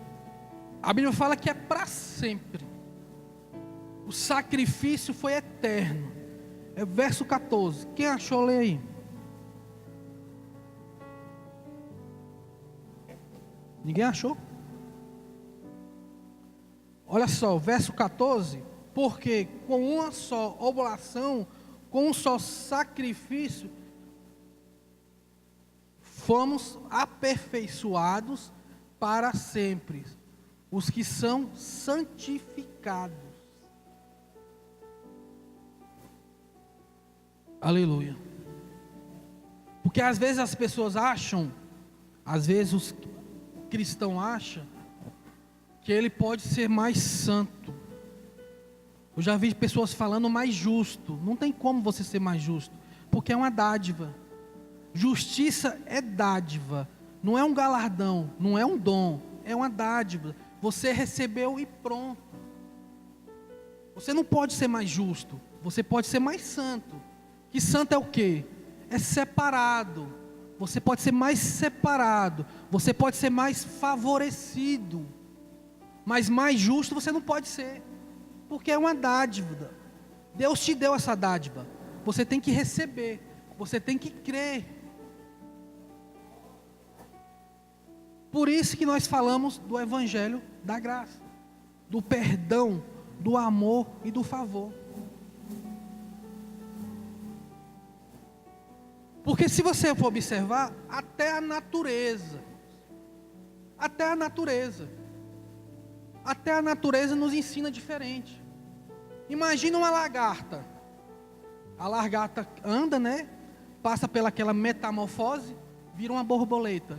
A Bíblia fala que é para sempre. O sacrifício foi eterno. É verso 14. Quem achou, lê aí. Ninguém achou? Olha só, verso 14. Porque com uma só oblação, com um só sacrifício, fomos aperfeiçoados para sempre, os que são santificados. Aleluia. Porque às vezes as pessoas acham, às vezes os cristãos acham, que ele pode ser mais santo. Eu já vi pessoas falando mais justo. Não tem como você ser mais justo, porque é uma dádiva. Justiça é dádiva, não é um galardão, não é um dom, é uma dádiva. Você recebeu e pronto. Você não pode ser mais justo, você pode ser mais santo. Que santo é o quê? É separado. Você pode ser mais separado, você pode ser mais favorecido. Mas mais justo você não pode ser, porque é uma dádiva. Deus te deu essa dádiva. Você tem que receber, você tem que crer. Por isso que nós falamos do Evangelho da graça, do perdão, do amor e do favor. Porque se você for observar, até a natureza nos ensina diferente. Imagina uma lagarta. A lagarta anda, né? Passa pelaquela metamorfose, vira uma borboleta.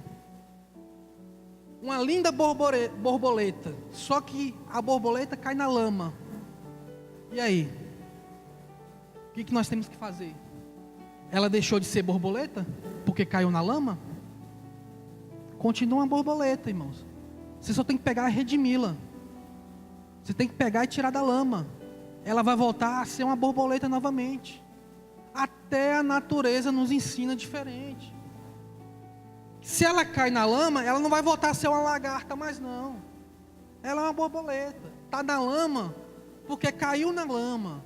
Uma linda borboleta. Só que a borboleta cai na lama. E aí? O que nós temos que fazer? Ela deixou de ser borboleta porque caiu na lama? Continua uma borboleta, irmãos. Você só tem que pegar e redimi-la. Você tem que pegar e tirar da lama. Ela vai voltar a ser uma borboleta novamente. Até a natureza nos ensina diferente. Se ela cai na lama, ela não vai voltar a ser uma lagarta mais não. Ela é uma borboleta. Está na lama porque caiu na lama.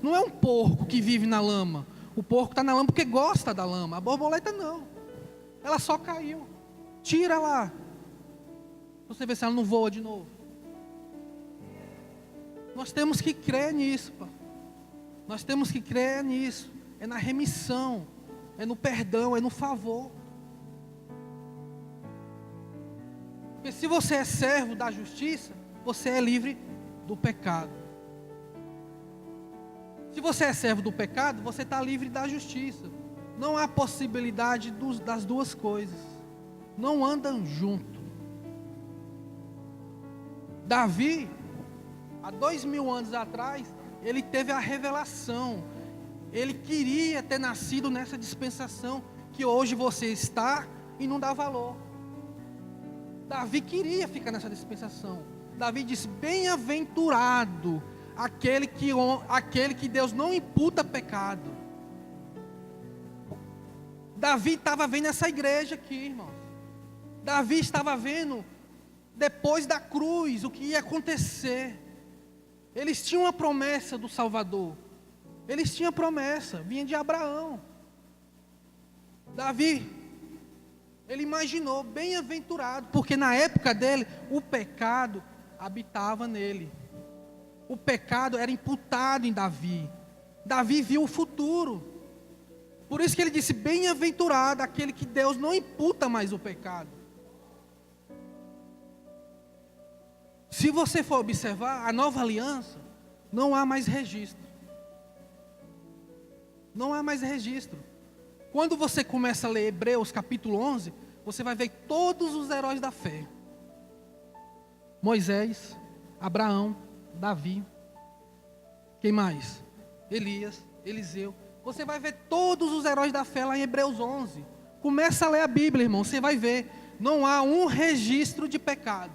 Não é um porco que vive na lama. O porco está na lama porque gosta da lama. A borboleta não. Ela só caiu. Tira lá. Você vê se ela não voa de novo. Nós temos que crer nisso, pá. Nós temos que crer nisso. É na remissão. É no perdão. É no favor. Porque se você é servo da justiça, você é livre do pecado. Se você é servo do pecado, você está livre da justiça. Não há possibilidade das duas coisas. Não andam junto. Davi, há 2000 anos atrás, ele teve a revelação. Ele queria ter nascido nessa dispensação que hoje você está e não dá valor. Davi queria ficar nessa dispensação. Davi disse: bem-aventurado aquele que Deus não imputa pecado. Davi estava vendo essa igreja aqui, irmãos. Davi estava vendo, depois da cruz, o que ia acontecer. Eles tinham uma promessa do Salvador. Eles tinham promessa, vinha de Abraão. Davi, ele imaginou, bem-aventurado, porque na época dele, o pecado habitava nele. O pecado era imputado em Davi. Davi viu o futuro. Por isso que ele disse: bem-aventurado aquele que Deus não imputa mais o pecado. Se você for observar, a nova aliança, não há mais registro. Não há mais registro. Quando você começa a ler Hebreus capítulo 11, você vai ver todos os heróis da fé. Moisés, Abraão, Davi. Quem mais? Elias, Eliseu. Você vai ver todos os heróis da fé lá em Hebreus 11. Começa a ler a Bíblia, irmão. Você vai ver. Não há um registro de pecado.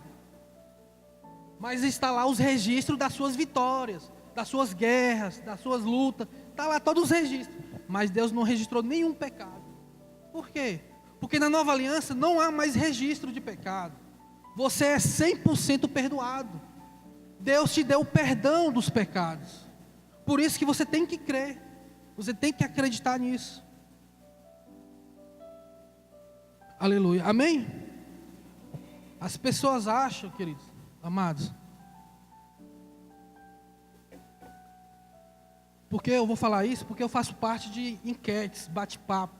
Mas está lá os registros das suas vitórias, das suas guerras, das suas lutas. Está lá todos os registros. Mas Deus não registrou nenhum pecado. Por quê? Porque na nova aliança não há mais registro de pecado. Você é 100% perdoado. Deus te deu o perdão dos pecados. Por isso que você tem que crer. Você tem que acreditar nisso. Aleluia. Amém? As pessoas acham, queridos, amados. Porque eu vou falar isso? Porque eu faço parte de enquetes, bate-papo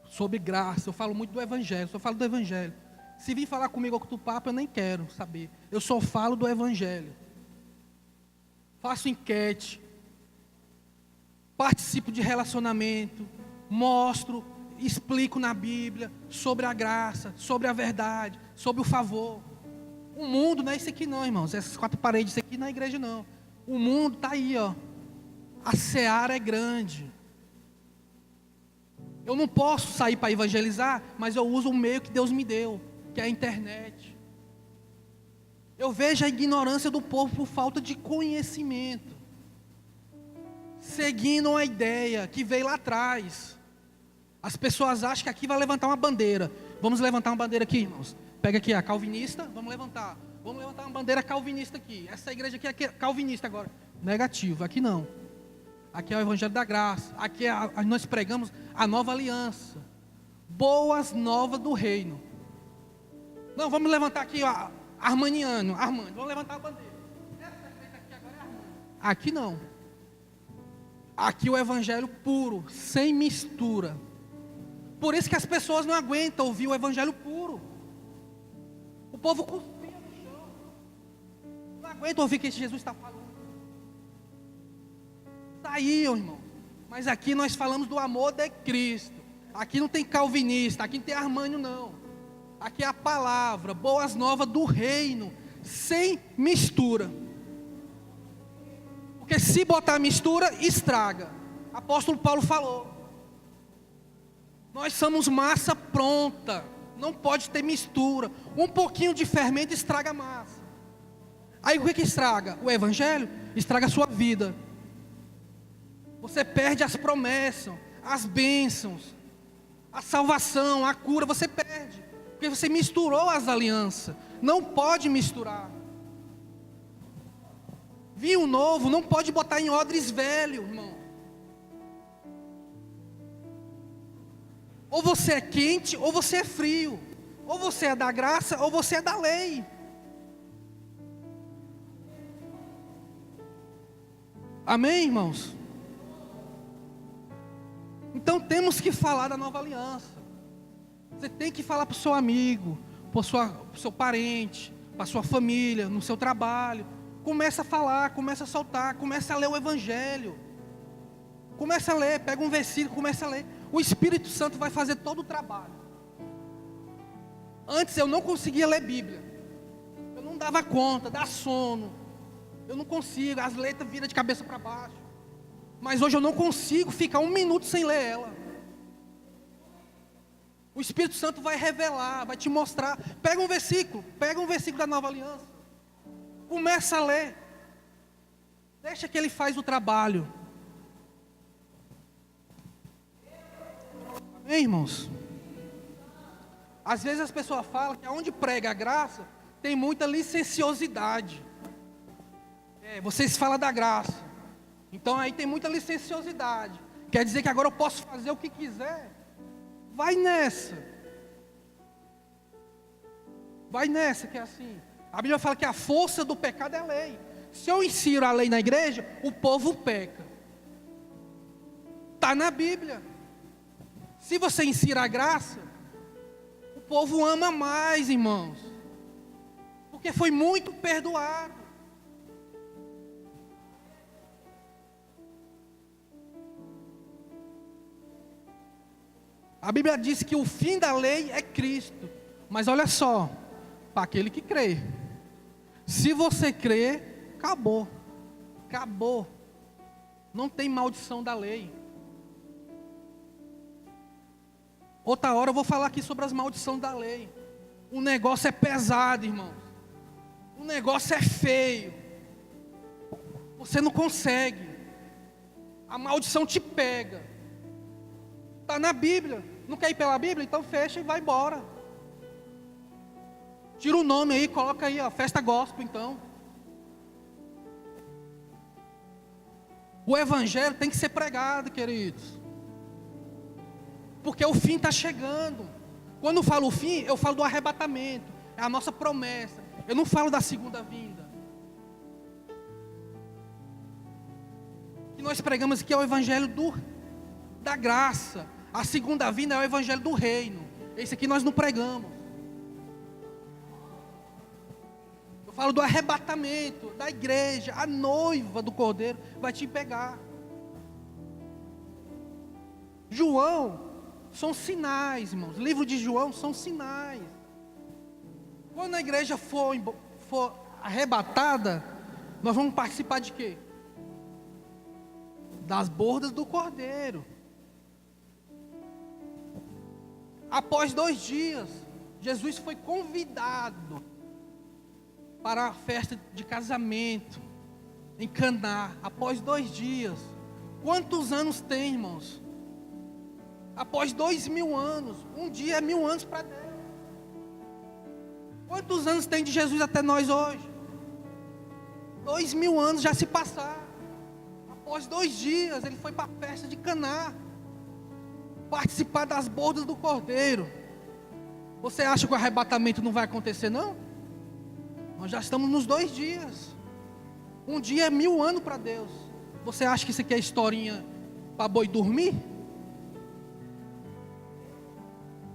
sobre graça. Eu falo muito do Evangelho. Só falo do Evangelho. Se vir falar comigo outro papo, eu nem quero saber. Eu só falo do Evangelho. Faço enquete. Participo de relacionamento. Mostro, explico na Bíblia sobre a graça, sobre a verdade, sobre o favor. O mundo não é isso aqui não, irmãos. Essas 4 paredes, isso aqui não é igreja não. O mundo está aí, ó. A seara é grande. Eu não posso sair para evangelizar, mas eu uso o meio que Deus me deu, que é a internet. Eu vejo a ignorância do povo por falta de conhecimento, seguindo uma ideia que veio lá atrás. As pessoas acham que aqui vai levantar uma bandeira. Vamos levantar uma bandeira aqui, irmãos. Pega aqui a calvinista, vamos levantar. Vamos levantar uma bandeira calvinista aqui. Essa igreja aqui é calvinista agora. Negativo, aqui não. Aqui é o Evangelho da Graça. Aqui nós pregamos a nova aliança. Boas novas do reino. Não, vamos levantar aqui, ó, Armaniano. Vamos levantar a bandeira. Essa igreja aqui agora é Armani. Aqui não. Aqui o Evangelho puro, sem mistura. Por isso que as pessoas não aguentam ouvir o Evangelho puro. O povo cuspia no chão. Não aguenta ouvir o que Jesus está falando. Saíam, irmão. Mas aqui nós falamos do amor de Cristo. Aqui não tem calvinista, aqui não tem armânio não. Aqui é a palavra, boas novas do reino, sem mistura. Porque se botar mistura, estraga. Apóstolo Paulo falou. Nós somos massa pronta. Não pode ter mistura. Um pouquinho de fermento estraga a massa. Aí o que estraga? O Evangelho estraga a sua vida. Você perde as promessas, as bênçãos, a salvação, a cura, você perde. Porque você misturou as alianças. Não pode misturar. Vinho novo não pode botar em odres velho, irmão. Ou você é quente, ou você é frio. Ou você é da graça, ou você é da lei. Amém, irmãos? Então temos que falar da nova aliança. Você tem que falar para o seu amigo, para o seu parente, para a sua família, no seu trabalho. Começa a falar, começa a soltar, começa a ler o Evangelho. Começa a ler, pega um versículo, começa a ler. O Espírito Santo vai fazer todo o trabalho. Antes eu não conseguia ler Bíblia. Eu não dava conta, dá sono. Eu não consigo, as letras viram de cabeça para baixo. Mas hoje eu não consigo ficar 1 minuto sem ler ela. O Espírito Santo vai revelar, vai te mostrar. Pega um versículo da nova aliança. Começa a ler. Deixa que ele faz o trabalho. Amém, irmãos? Às vezes as pessoas falam que onde prega a graça, tem muita licenciosidade. Vocês falam da graça. Então aí tem muita licenciosidade. Quer dizer que agora eu posso fazer o que quiser. Vai nessa. Vai nessa que é assim. A Bíblia fala que a força do pecado é a lei. Se eu insiro a lei na igreja, o povo peca. Está na Bíblia. Se você insira a graça, o povo ama mais, irmãos. Porque foi muito perdoado. A Bíblia diz que o fim da lei é Cristo. Mas olha só, para aquele que crê. Se você crê, acabou. Acabou. Não tem maldição da lei. Outra hora eu vou falar aqui sobre as maldições da lei. O negócio é pesado, irmãos. O negócio é feio. Você não consegue. A maldição te pega. Está na Bíblia. Não quer ir pela Bíblia? Então fecha e vai embora. Tira o nome aí, coloca aí, ó, festa gospel então. O evangelho tem que ser pregado, queridos. Porque o fim está chegando. Quando eu falo o fim, eu falo do arrebatamento. É a nossa promessa. Eu não falo da segunda vinda. O que nós pregamos aqui é o evangelho da graça. A segunda vinda é o evangelho do reino. Esse aqui nós não pregamos. Eu falo do arrebatamento da igreja. A noiva do Cordeiro vai te pegar. João são sinais, irmãos. O livro de João são sinais. Quando a igreja for arrebatada, nós vamos participar de quê? Das bodas do Cordeiro. Após 2 dias, Jesus foi convidado para a festa de casamento em Caná. Após 2 dias. Quantos anos tem, irmãos? Após 2000 anos. Um dia é 1000 anos para Deus. Quantos anos tem de Jesus até nós hoje? 2000 anos já se passaram. Após 2 dias, ele foi para a festa de Caná, participar das bodas do Cordeiro. Você acha que o arrebatamento não vai acontecer, não? Nós já estamos nos 2 dias. Um dia é 1000 anos para Deus. Você acha que isso aqui é historinha para boi dormir?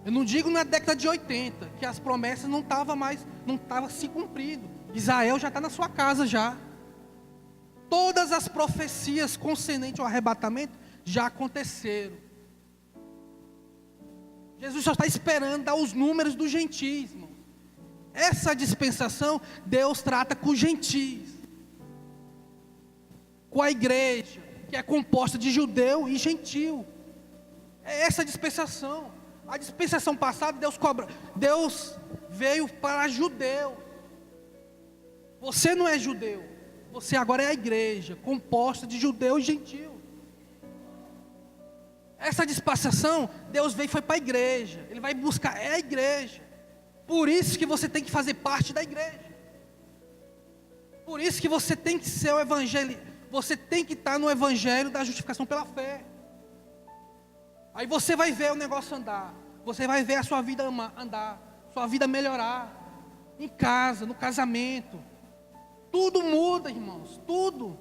Eu não digo na década de 80, que as promessas não estavam se cumprindo. Israel já está na sua casa já. Todas as profecias concernentes ao arrebatamento já aconteceram. Jesus só está esperando dar os números dos gentios, irmão. Essa dispensação, Deus trata com os gentios, com a igreja, que é composta de judeu e gentil. É essa dispensação. A dispensação passada, Deus veio para judeu. Você não é judeu. Você agora é a igreja, composta de judeu e gentil. Essa dispensação, Deus veio e foi para a igreja. Ele vai buscar, é a igreja. Por isso que você tem que fazer parte da igreja. Por isso que você tem que ser o evangelho. Você tem que estar no evangelho da justificação pela fé. Aí você vai ver o negócio andar. Você vai ver a sua vida andar. Sua vida melhorar. Em casa, no casamento. Tudo muda, irmãos. Tudo.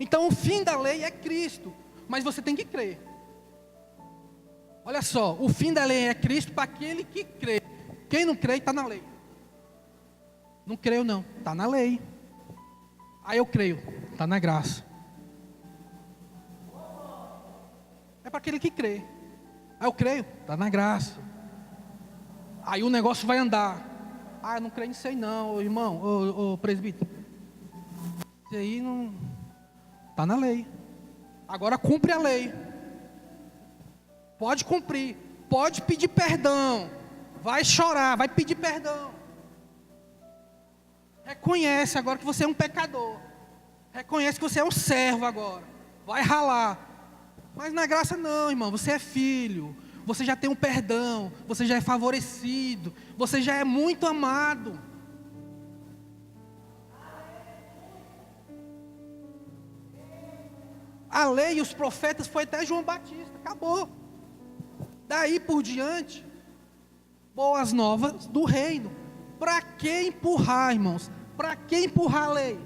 Então o fim da lei é Cristo. Mas você tem que crer. Olha só. O fim da lei é Cristo para aquele que crê. Quem não crê está na lei. Não creio não. Está na lei. Aí eu creio. Está na graça. É para aquele que crê. Aí eu creio. Está na graça. Aí o negócio vai andar. Ah, eu não creio nisso aí não, irmão, ô presbítero. Isso aí não... Está na lei. Agora cumpre a lei. Pode cumprir. Pode pedir perdão. Vai chorar, vai pedir perdão. Reconhece agora que você é um pecador. Reconhece que você é um servo agora. Vai ralar. Mas na graça não, irmão. Você é filho. Você já tem um perdão. Você já é favorecido. Você já é muito amado. A lei e os profetas foi até João Batista. Acabou. Daí por diante, boas novas do reino. Para que empurrar, irmãos? Para que empurrar a lei?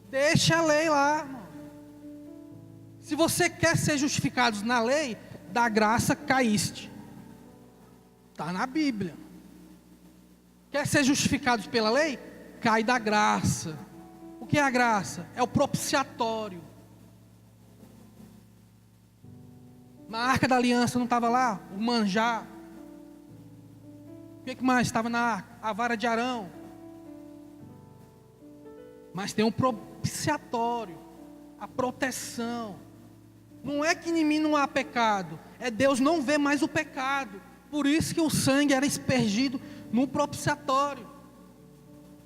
Deixa a lei lá, irmão. Se você quer ser justificado na lei, da graça caíste. Está na Bíblia. Quer ser justificado pela lei? Cai da graça. O que é a graça? É o propiciatório. Na Arca da Aliança não estava lá? O manjar. O que mais estava na arca? A vara de Arão. Mas tem um propiciatório. A proteção. Não é que em mim não há pecado. É Deus não vê mais o pecado. Por isso que o sangue era aspergido no propiciatório.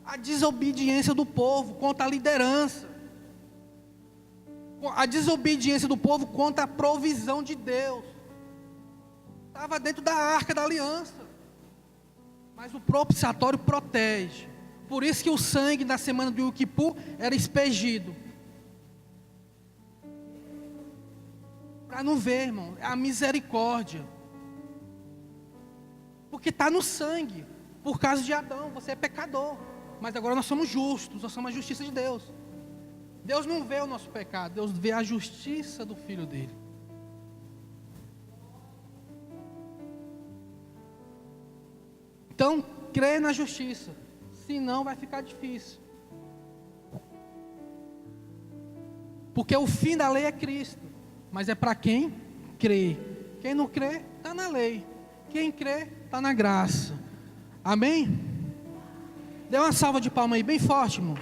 A desobediência do povo contra a liderança. A desobediência do povo contra a provisão de Deus. Estava dentro da arca da aliança. Mas o propiciatório protege. Por isso que o sangue na semana do Yom Kippur era aspergido. Para não ver, irmão, é a misericórdia. Porque está no sangue. Por causa de Adão, você é pecador. Mas agora nós somos justos, nós somos a justiça de Deus. Deus não vê o nosso pecado, Deus vê a justiça do Filho dele. Então, crê na justiça, senão vai ficar difícil. Porque o fim da lei é Cristo, mas é para quem crê. Quem não crê, está na lei. Quem crê, está na graça. Amém? Dê uma salva de palmas aí, bem forte, irmãos.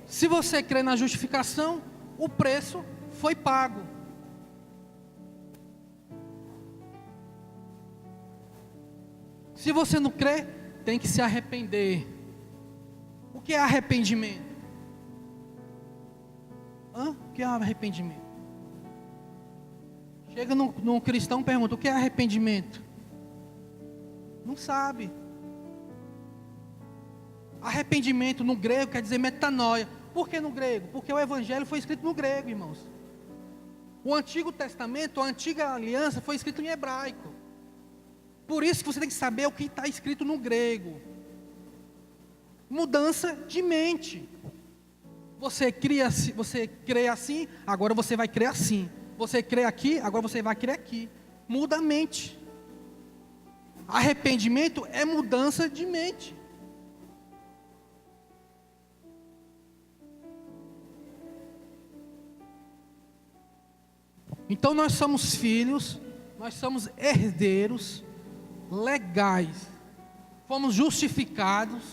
Se você crê na justificação, o preço foi pago. Se você não crê, tem que se arrepender. O que é arrependimento? O que é arrependimento? Chega num cristão e pergunta: o que é arrependimento? Não sabe. Arrependimento no grego quer dizer metanoia. Por que no grego? Porque o evangelho foi escrito no grego, irmãos. O Antigo Testamento, a Antiga Aliança foi escrito em hebraico. Por isso que você tem que saber o que está escrito no grego. Mudança de mente. Você crê assim, agora você vai crer assim. Você crê aqui, agora você vai crer aqui. Muda a mente. Arrependimento é mudança de mente. Então nós somos filhos, nós somos herdeiros legais, fomos justificados,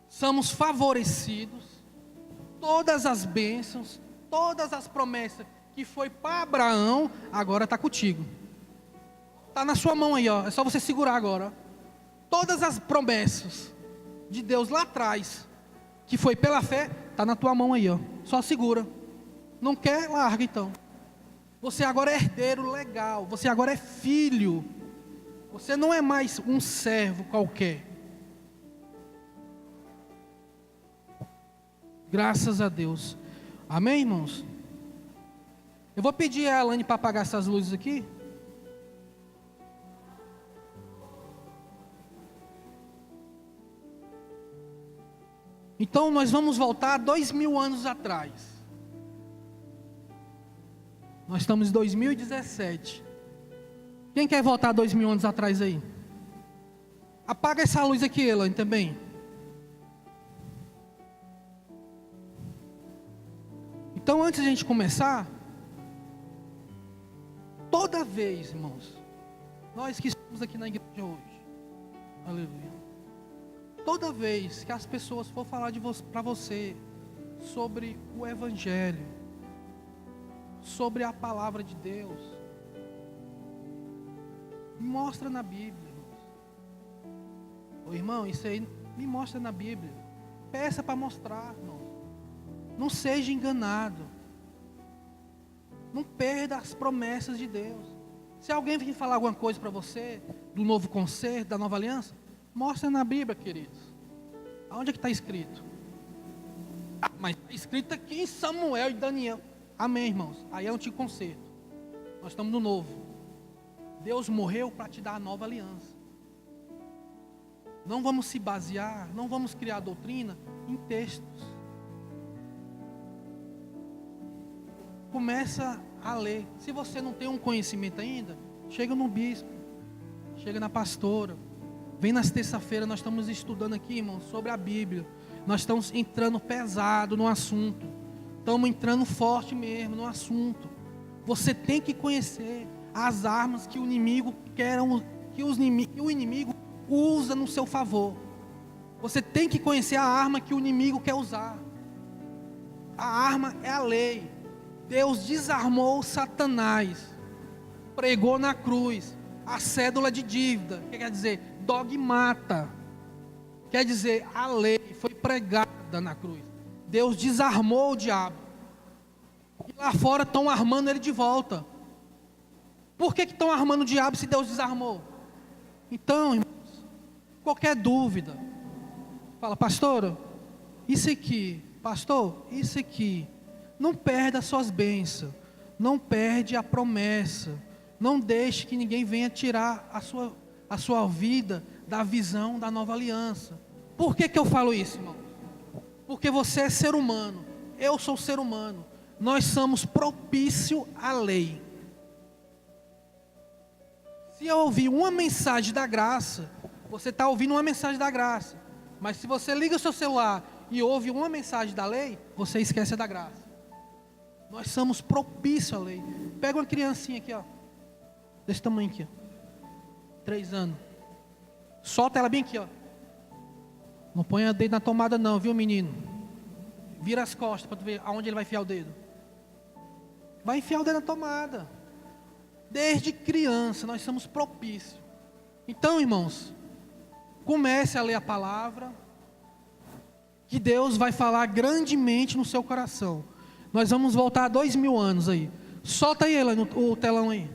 somos favorecidos, todas as bênçãos, todas as promessas que foi para Abraão, agora está contigo, está na sua mão aí, ó. É só você segurar agora, ó. Todas as promessas de Deus lá atrás, que foi pela fé, está na tua mão aí, ó. Só segura. Não quer? Larga então. Você agora é herdeiro legal. Você agora é filho. Você não é mais um servo qualquer. Graças a Deus. Amém, irmãos? Eu vou pedir a Alane para apagar essas luzes aqui. Então nós vamos voltar 2000 anos atrás. Nós estamos em 2017. Quem quer voltar 2000 anos atrás aí? Apaga essa luz aqui, Elaine, também. Então, antes de a gente começar, toda vez, irmãos, nós que estamos aqui na igreja hoje, aleluia, toda vez que as pessoas for falar para você sobre o Evangelho, sobre a palavra de Deus, me mostra na Bíblia. Ô irmão, isso aí me mostra na Bíblia. Peça para mostrar, irmão. Não seja enganado. Não perda as promessas de Deus. Se alguém vir falar alguma coisa para você do novo concerto, da nova aliança, mostra na Bíblia, queridos. Aonde é que está escrito? Mas está escrito aqui em Samuel e Daniel. Amém, irmãos. Aí é um antigo concerto. Nós estamos no novo. Deus morreu para te dar a nova aliança. Não vamos se basear, não vamos criar doutrina em textos. Começa a ler. Se você não tem um conhecimento ainda, chega no bispo, chega na pastora. Vem nas terça-feiras, nós estamos estudando aqui, irmãos, sobre a Bíblia. Nós estamos entrando pesado no assunto. Estamos entrando forte mesmo no assunto. Você tem que conhecer as armas que o inimigo que o inimigo usa no seu favor. Você tem que conhecer a arma que o inimigo quer usar. A arma é a lei. Deus desarmou Satanás, pregou na cruz a cédula de dívida, que quer dizer dogmata, quer dizer a lei foi pregada na cruz. Deus desarmou o diabo, e lá fora estão armando ele de volta. Por que estão armando o diabo se Deus desarmou? Então, irmãos, qualquer dúvida, fala, pastor, isso aqui, pastor, isso aqui. Não perde as suas bênçãos, não perde a promessa, não deixe que ninguém venha tirar a sua vida da visão da nova aliança. Por que eu falo isso, irmão? Porque você é ser humano, eu sou ser humano, nós somos propício à lei. Se eu ouvir uma mensagem da graça, você está ouvindo uma mensagem da graça, mas se você liga o seu celular e ouve uma mensagem da lei, você esquece da graça. Nós somos propícios à lei. Pega uma criancinha aqui, ó, desse tamanho aqui, ó, 3 anos. Solta ela bem aqui, ó. Não ponha o dedo na tomada não, viu, menino? Vira as costas para tu ver aonde ele vai enfiar o dedo. Vai enfiar o dedo na tomada. Desde criança nós somos propícios. Então, irmãos, comece a ler a palavra, que Deus vai falar grandemente no seu coração. Nós vamos voltar a 2000 anos aí. Solta aí, Ela, o telão aí.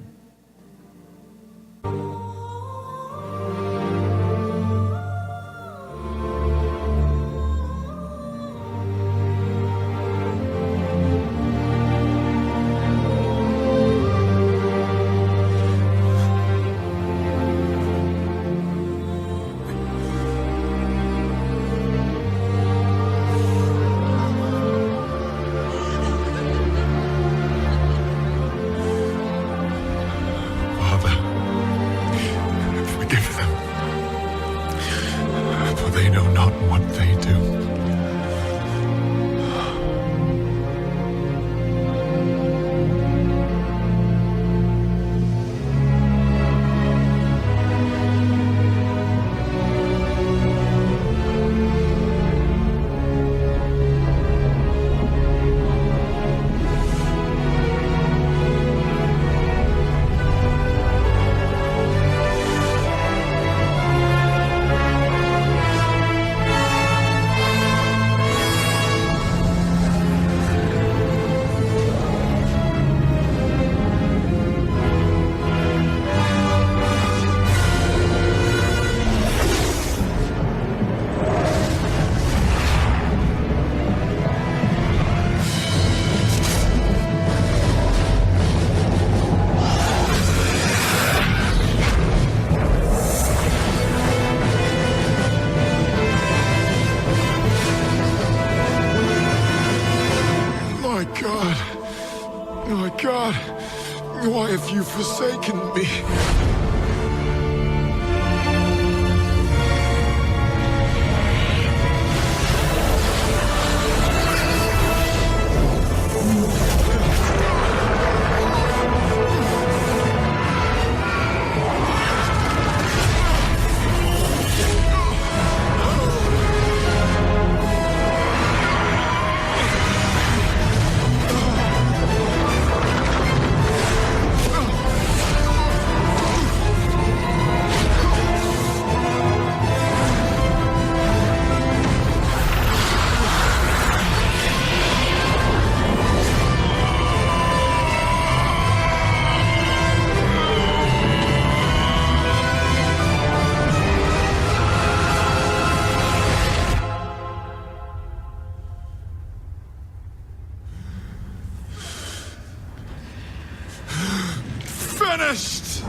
God, why have you forsaken me? Finished!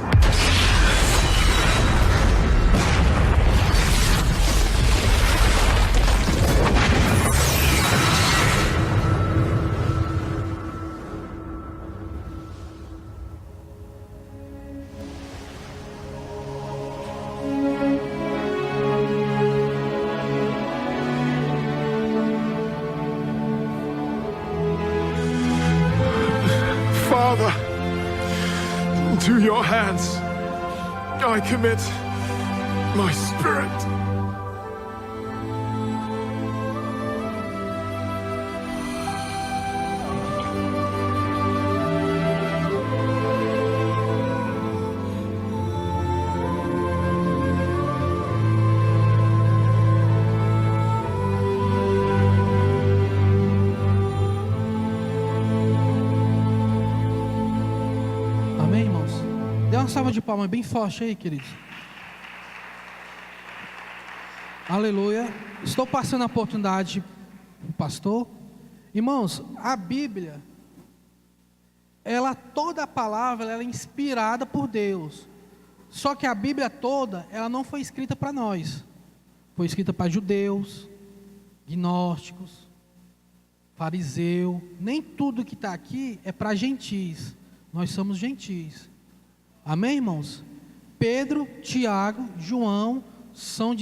Father, into your hands I commit my spirit. Amém, irmãos? Dê uma salva de palmas bem forte aí, queridos. Aleluia. Estou passando a oportunidade para o pastor. Irmãos, a Bíblia, toda a palavra, ela é inspirada por Deus. Só que a Bíblia toda, ela não foi escrita para nós. Foi escrita para judeus, gnósticos, fariseu. Nem tudo que está aqui é para gentis. Nós somos gentis. Amém, irmãos? Pedro, Tiago, João são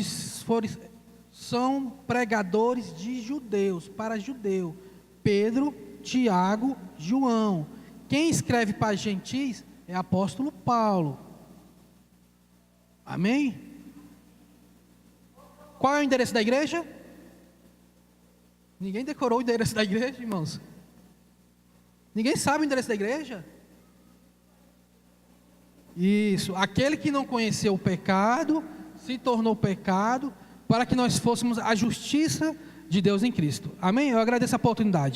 pregadores de judeus, para judeu. Pedro, Tiago, João. Quem escreve para gentis é apóstolo Paulo. Amém? Qual é o endereço da igreja? Ninguém decorou o endereço da igreja, irmãos? Ninguém sabe o endereço da igreja? Isso, aquele que não conheceu o pecado, se tornou pecado, para que nós fôssemos a justiça de Deus em Cristo. Amém? Eu agradeço a oportunidade.